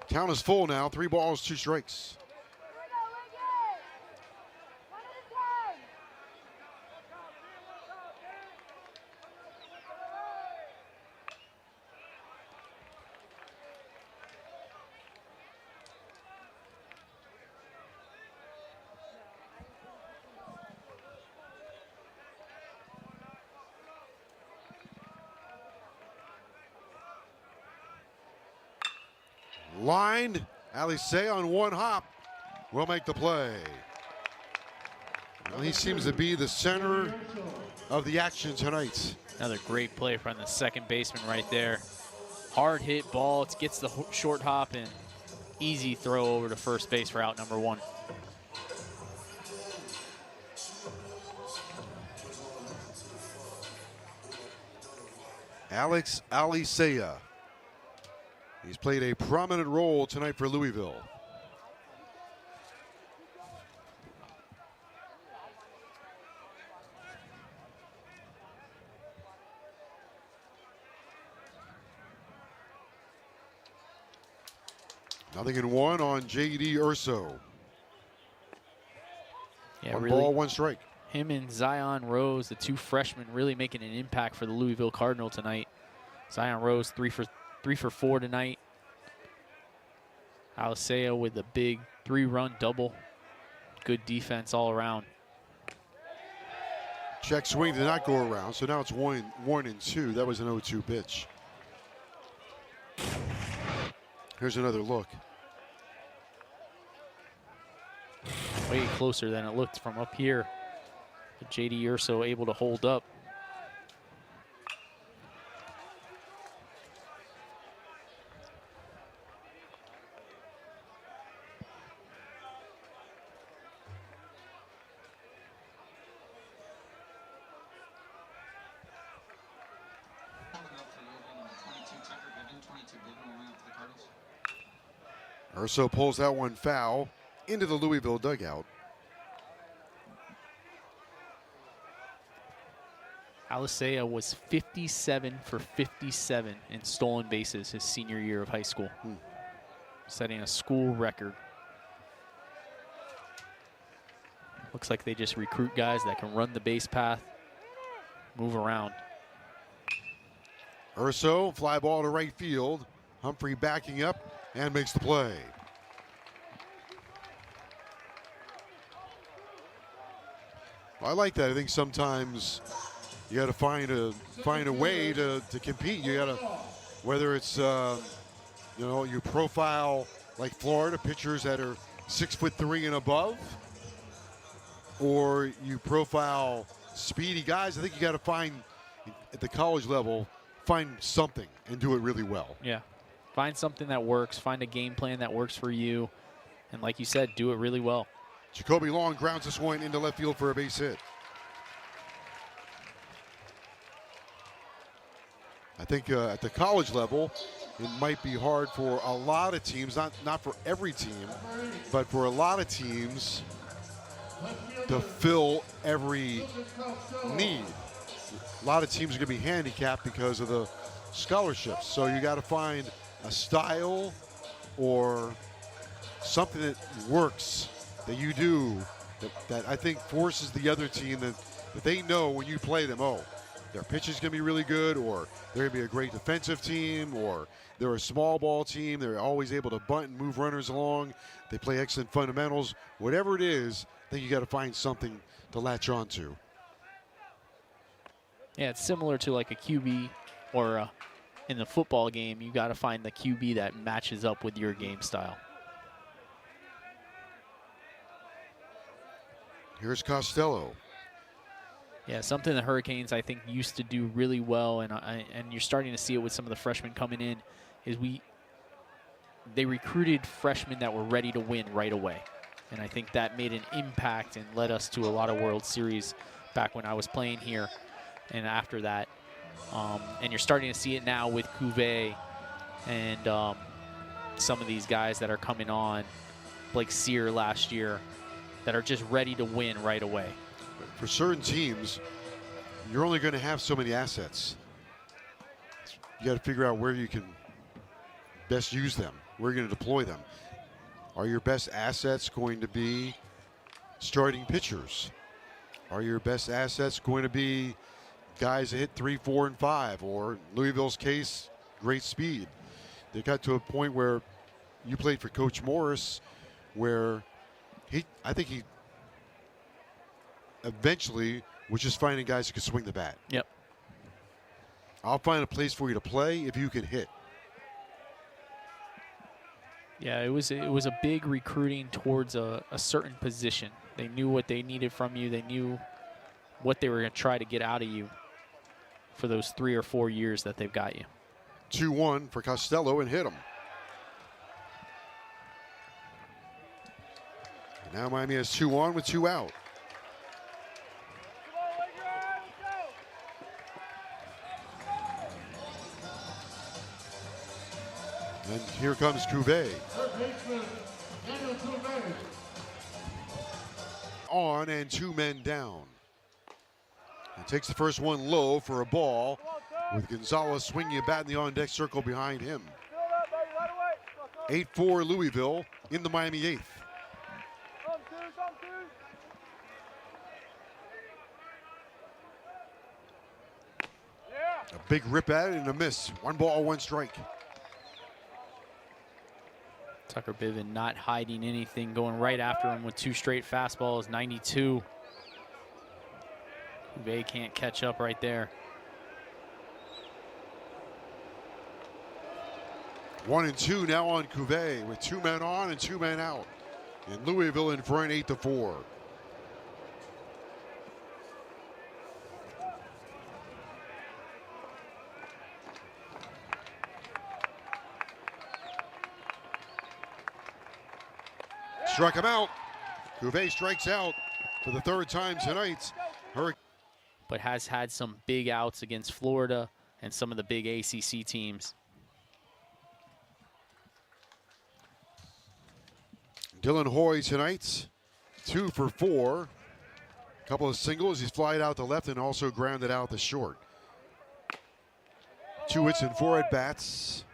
Count is full now. 3 balls, 2 strikes. Line. Alisea on one hop will make the play. Well, he seems to be the center of the action tonight. Another great play from the second baseman right there. Hard hit ball. It gets the short hop and easy throw over to first base for out number 1. Alex Alisea. He's played a prominent role tonight for Louisville. Nothing in 1 on J.D. Urso. Yeah, One really. ball, 1 strike. Him and Zion Rose, the 2 freshmen, really making an impact for the Louisville Cardinal tonight. Zion Rose 3 for 4 tonight. Alisea with a big 3-run double. Good defense all around. Check swing did not go around, so now it's 1-2. That was an 0-2 pitch. Here's another look. Way closer than it looked from up here. But J.D. Urso able to hold up. Urso pulls that one foul into the Louisville dugout. Alisea was 57 for 57 in stolen bases his senior year of high school, setting a school record. Looks like they just recruit guys that can run the base path, move around. Urso, fly ball to right field. Humphrey backing up and makes the play. I like that. I think sometimes you got to find a way to compete. You got to, whether it's you profile like Florida pitchers that are 6'3" and above, or you profile speedy guys. I think you got to find at the college level, find something and do it really well. Yeah, find something that works. Find a game plan that works for you, and like you said, do it really well. Jacoby Long grounds this one into left field for a base hit. I think at the college level, it might be hard for a lot of teams, not for every team, but for a lot of teams to fill every need. A lot of teams are going to be handicapped because of the scholarships. So you got to find a style or something that works that you do that I think forces the other team that they know when you play them, oh, their pitch is going to be really good, or they're going to be a great defensive team, or they're a small ball team. They're always able to bunt and move runners along. They play excellent fundamentals. Whatever it is, I think you got to find something to latch on to. Yeah, it's similar to like a QB or in the football game, you got to find the QB that matches up with your game style. Here's Costello. Yeah, something the Hurricanes, I think, used to do really well, and you're starting to see it with some of the freshmen coming in, is they recruited freshmen that were ready to win right away. And I think that made an impact and led us to a lot of World Series back when I was playing here and after that. And you're starting to see it now with Cuvée and some of these guys that are coming on, like Sear last year, that are just ready to win right away. For certain teams, you're only going to have so many assets. You got to figure out where you can best use them, where you're going to deploy them. Are your best assets going to be starting pitchers? Are your best assets going to be guys that hit 3, 4, and 5, or Louisville's case, great speed? They got to a point where you played for Coach Morris, where I think he eventually was just finding guys who could swing the bat. Yep. I'll find a place for you to play if you can hit. Yeah, it was a big recruiting towards a certain position. They knew what they needed from you. They knew what they were going to try to get out of you for those 3 or 4 years that they've got you. 2-1 for Costello and hit him. And now Miami has 2 on with 2 out. And here comes Cuvée. Third baseman, Daniel Cuvée. On and 2 men down. And takes the first one low for a ball, with Gonzalez swinging a bat in the on-deck circle behind him. 8-4 Louisville in the Miami 8th. A big rip at it and a miss. 1 ball, 1 strike. Tucker Bivin not hiding anything, going right after him with 2 straight fastballs, 92. Cuvée can't catch up right there. 1-2 now on Cuvée with 2 men on and 2 men out. And Louisville in front 8-4. Struck him out. Cuvée strikes out for the 3rd time tonight. But has had some big outs against Florida and some of the big ACC teams. Dylan Hoy tonight, 2 for 4. Couple of singles. He's flied out to left and also grounded out the short. 2 hits and 4 at bats.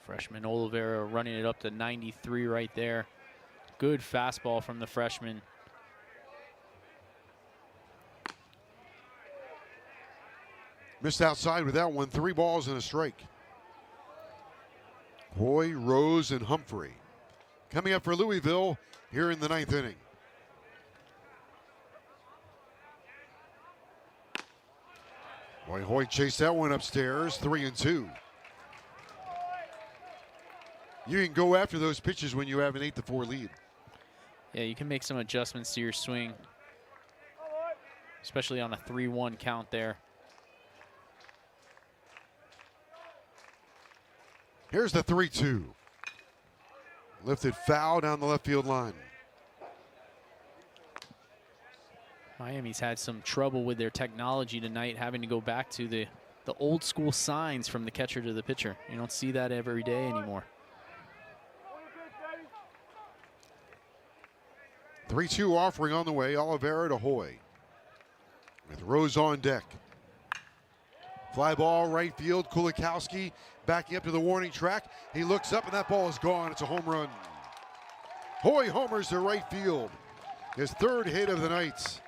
Freshman Oliveira running it up to 93 right there. Good fastball from the freshman. Missed outside with that one. 3 balls and a strike. Hoy, Rose, and Humphrey coming up for Louisville here in the 9th inning. Boy, Hoy chased that one upstairs, 3-2. You can go after those pitches when you have an 8-4 lead. Yeah, you can make some adjustments to your swing, especially on a 3-1 count there. Here's the 3-2. Lifted foul down the left field line. Miami's had some trouble with their technology tonight, having to go back to the old school signs from the catcher to the pitcher. You don't see that every day anymore. 3-2 offering on the way. Oliveira to Hoy. With Rose on deck. Fly ball right field. Kulikowski backing up to the warning track. He looks up and that ball is gone. It's a home run. Hoy homers to right field. His 3rd hit of the night.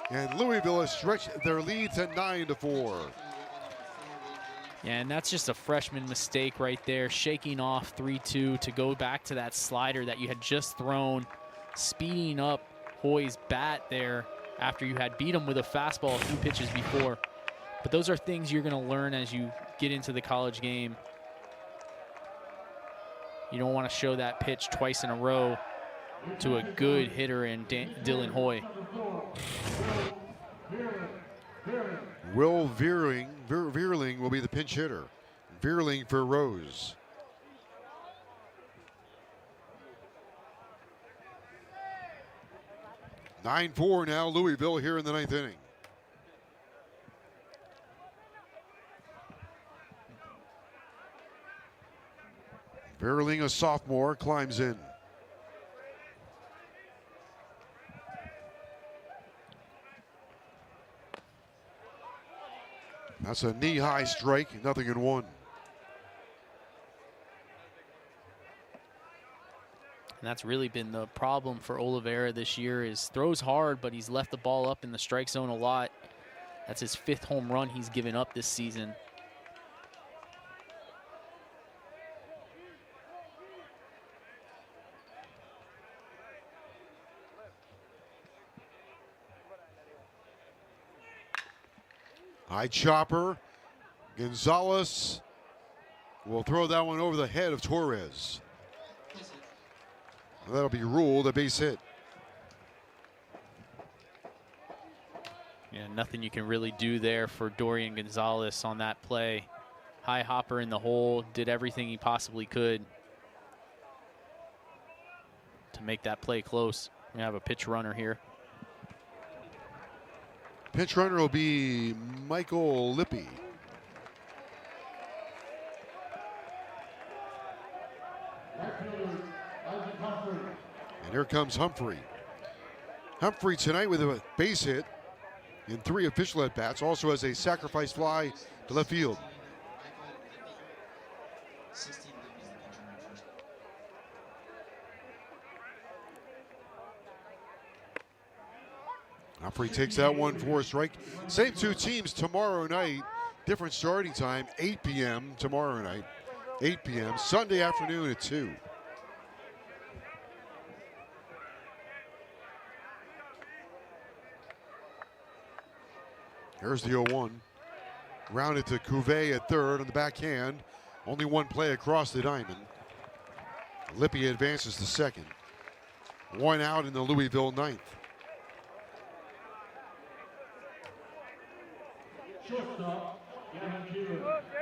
And Louisville has stretched their lead to 9-4. Yeah, and that's just a freshman mistake right there. Shaking off 3-2 to go back to that slider that you had just thrown. Speeding up Hoy's bat there after you had beat him with a fastball a few pitches before. But those are things you're going to learn as you get into the college game. You don't want to show that pitch twice in a row to a good hitter in Dylan Hoy. Will Veerling will be the pinch hitter. Veerling for Rose. (9-4) now Louisville here in the 9th inning. Veerling, a sophomore, climbs in. That's a knee-high strike, 0-1. And that's really been the problem for Oliveira this year, is throws hard, but he's left the ball up in the strike zone a lot. That's his 5th home run he's given up this season. High chopper. Gonzalez will throw that one over the head of Torres. That'll be ruled a base hit. Yeah, nothing you can really do there for Dorian Gonzalez on that play. High hopper in the hole, did everything he possibly could to make that play close. We have a pitch runner here. Pitch runner will be Michael Lippy. And here comes Humphrey. Humphrey tonight with a base hit in 3 official at-bats. Also has a sacrifice fly to left field. Humphrey takes that one for a strike. Same 2 teams tomorrow night. Different starting time, 8 p.m. tomorrow night. 8 p.m. Sunday afternoon at 2. Here's the 0-1. Rounded to Cuvée at third on the backhand. Only one play across the diamond. Lippy advances to second. 1 out in the Louisville 9th.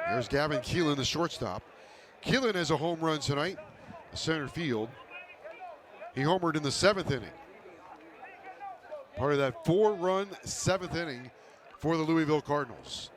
There's Gavin Keelan, the shortstop. Keelan has a home run tonight, center field. He homered in the 7th inning. Part of that 4-run 7th inning for the Louisville Cardinals.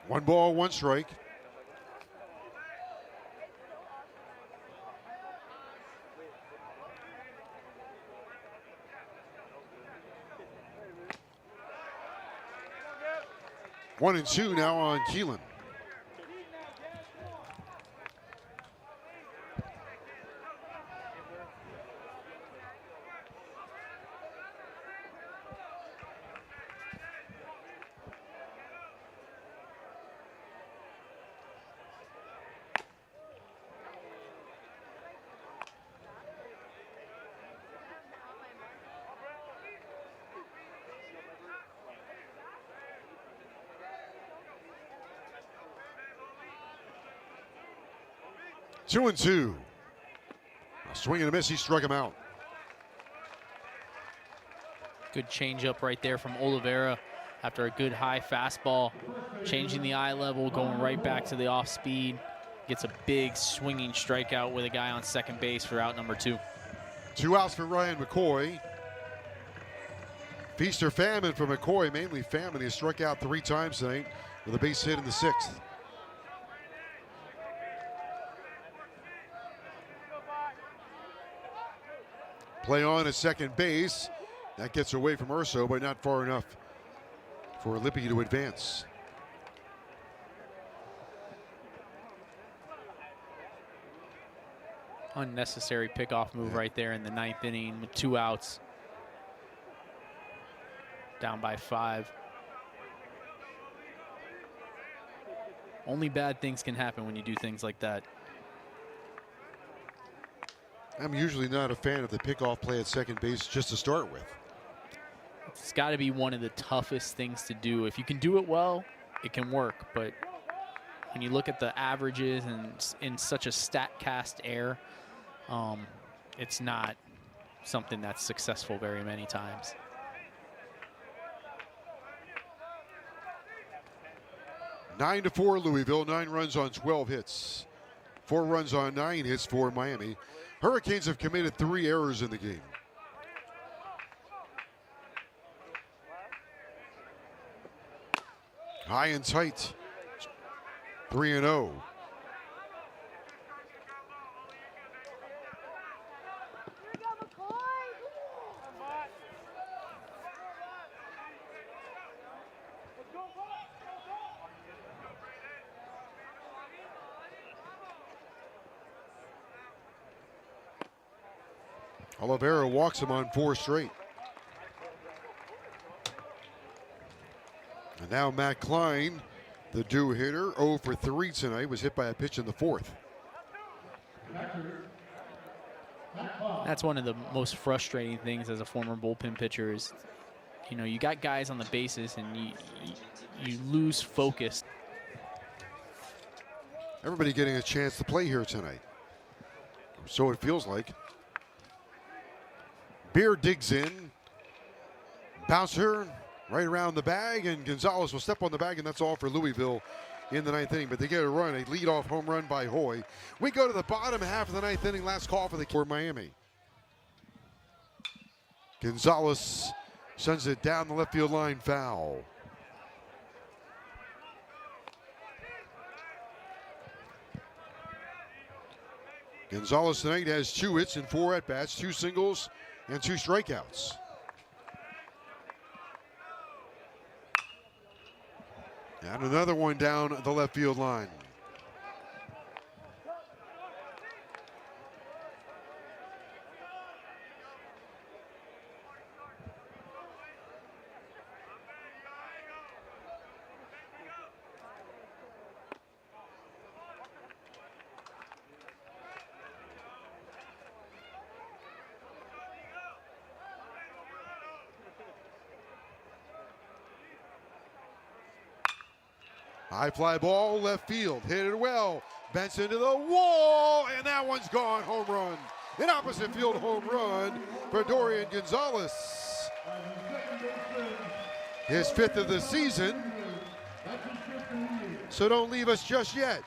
One ball, one strike. One and two now on Keelan. Two and two. A swing and a miss. He struck him out. Good changeup right there from Oliveira after a good high fastball. Changing the eye level, going right back to the off speed. Gets a big swinging strikeout with a guy on second base for out number 2. 2 outs for Ryan McCoy. Feast or famine for McCoy, mainly famine. He struck out 3 times tonight with a base hit in the 6th. Play on at second base. That gets away from Urso, but not far enough for Lippy to advance. Unnecessary pickoff move right there in the 9th inning with 2 outs. Down by 5. Only bad things can happen when you do things like that. I'm usually not a fan of the pickoff play at second base just to start with. It's got to be one of the toughest things to do. If you can do it well, it can work. But when you look at the averages and in such a StatCast air, it's not something that's successful very many times. Nine to 4 Louisville, 9 runs on 12 hits. 4 runs on 9 hits for Miami. Hurricanes have committed 3 errors in the game. High and tight. 3-0. Oliveira walks him on 4 straight. And now Matt Klein, the due hitter, 0 for 3 tonight, was hit by a pitch in the 4th. That's one of the most frustrating things as a former bullpen pitcher is, you know, you got guys on the bases and you lose focus. Everybody getting a chance to play here tonight. So it feels like. Beer digs in. Bouncer right around the bag, and Gonzalez will step on the bag, and that's all for Louisville in the 9th inning. But they get a run, a leadoff home run by Hoy. We go to the bottom half of the 9th inning. Last call for Miami. Gonzalez sends it down the left field line, foul. Gonzalez tonight has 2 hits and 4 at-bats, 2 singles and 2 strikeouts. And another one down the left field line. High fly ball, left field, hit it well. Benson to the wall, and that one's gone. Home run. An opposite field home run for Dorian Gonzalez. His 5th of the season. So don't leave us just yet.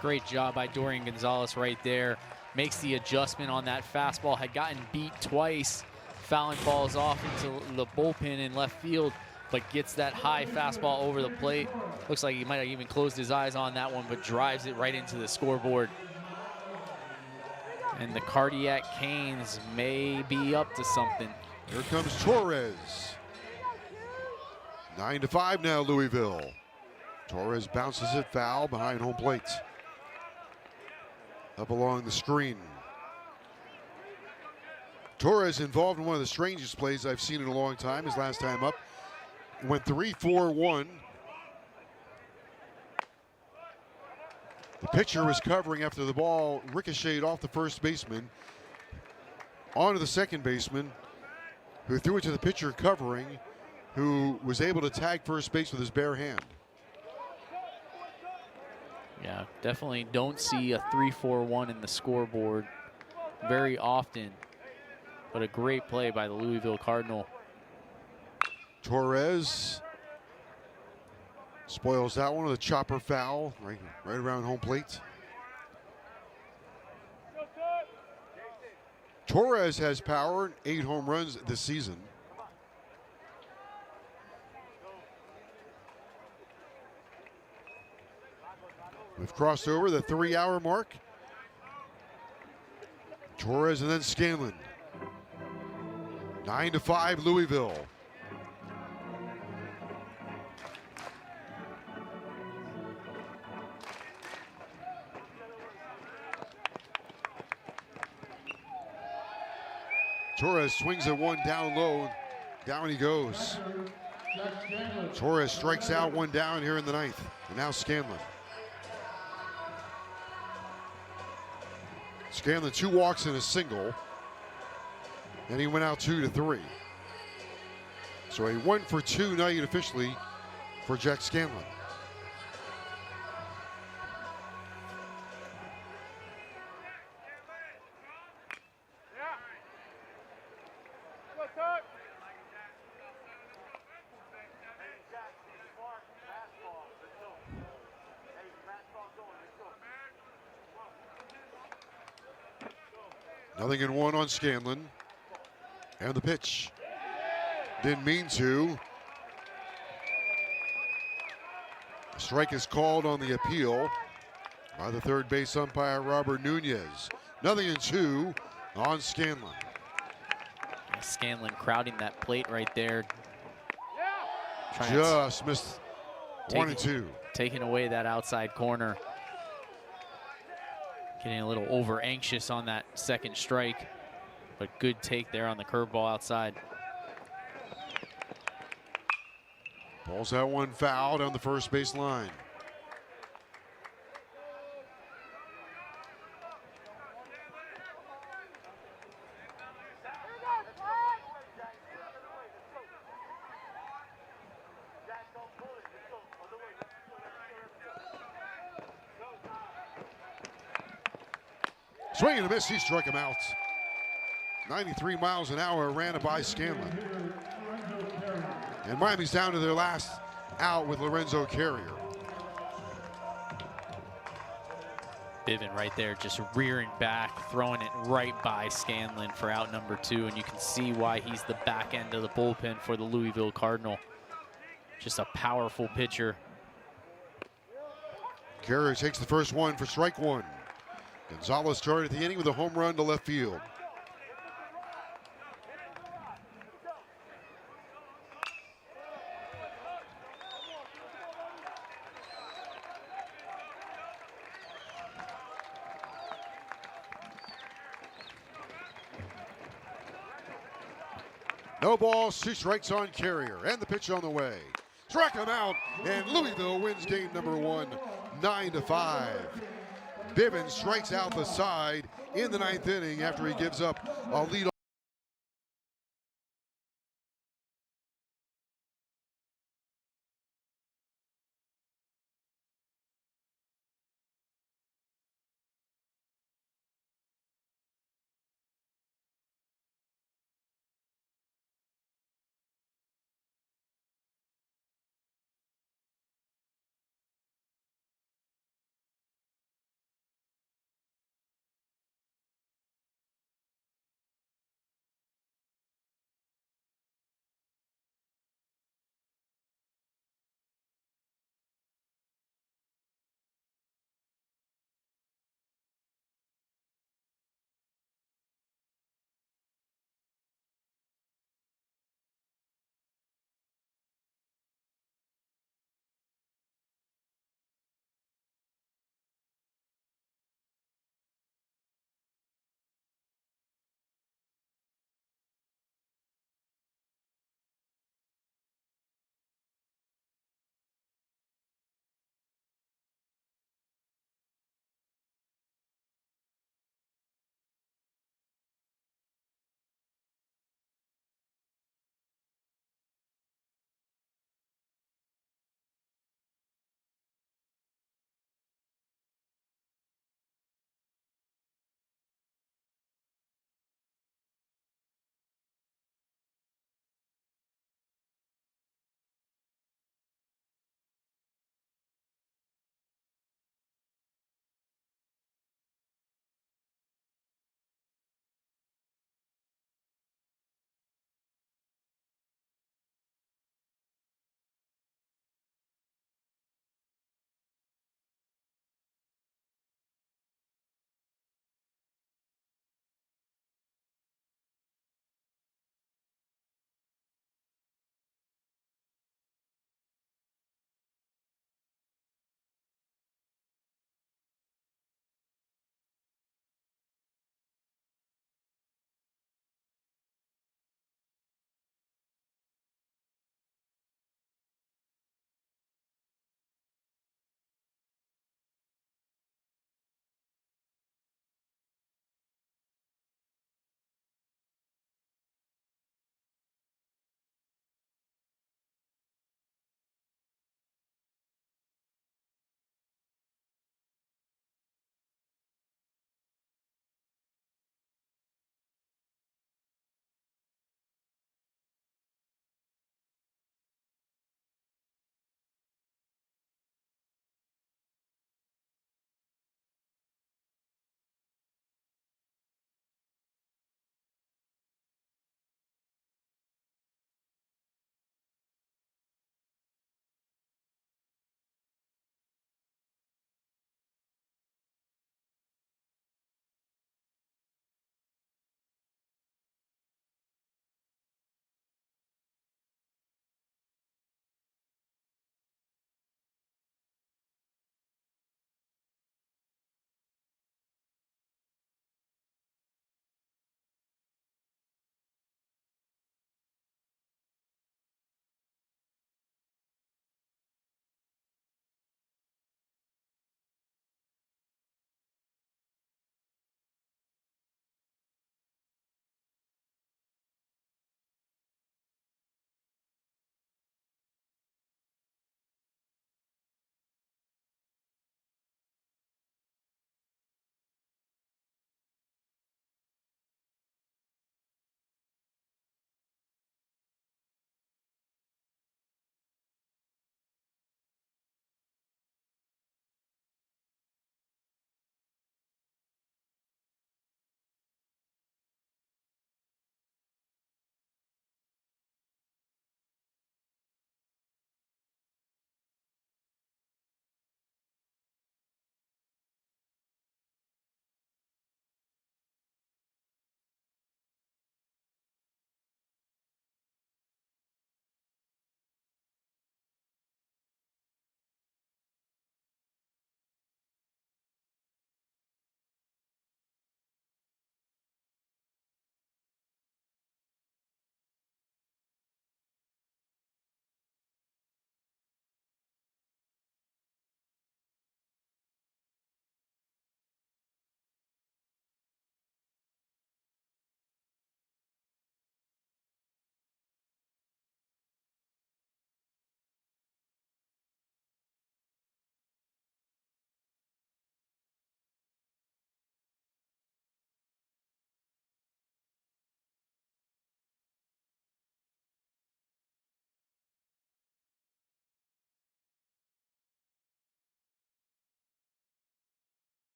Great job by Dorian Gonzalez right there. Makes the adjustment on that fastball. Had gotten beat twice, fouling balls off into the bullpen in left field, but gets that high fastball over the plate. Looks like he might have even closed his eyes on that one, but drives it right into the scoreboard. And the Cardiac Canes may be up to something. Here comes Torres. 9-5 now, Louisville. Torres bounces it foul behind home plate. Up along the screen. Torres involved in one of the strangest plays I've seen in a long time. His last time up, went 3-4-1. The pitcher was covering after the ball ricocheted off the first baseman onto the second baseman, who threw it to the pitcher covering, who was able to tag first base with his bare hand. Yeah, definitely don't see a 3-4-1 in the scoreboard very often, but a great play by the Louisville Cardinal. Torres spoils that one with a chopper foul right around home plate. Torres has power, 8 home runs this season. We've crossed over the 3-hour mark. Torres and then Scanlon. 9-5 Louisville. Torres swings at one down low. Down he goes. Torres strikes out one down here in the 9th. And now Scanlon. Scanlon 2 walks and a single. And he went out 2-3. So a 1-for-2 night officially for Jack Scanlon. Nothing in 1 on Scanlon. And the pitch. Didn't mean to. Strike is called on the appeal by the third base umpire, Robert Nunez. 0-2 on Scanlon. Scanlon crowding that plate right there. Just missed 1-2. Taking away that outside corner. Getting a little over anxious on that second strike, but good take there on the curveball outside. Balls that one foul down the first base line. Swing and a miss, he struck him out. 93 miles an hour ran it by Scanlon. And Miami's down to their last out with Lorenzo Carrier. Bivin right there just rearing back, throwing it right by Scanlon for out number 2, and you can see why he's the back end of the bullpen for the Louisville Cardinal. Just a powerful pitcher. Carrier takes the first one for strike one. Gonzalez started the inning with a home run to left field. No balls, 2 strikes on Carrier, and the pitch on the way. Struck him out, and Louisville wins game number 1, 9-5. Bivens strikes out the side in the 9th inning after he gives up a lead.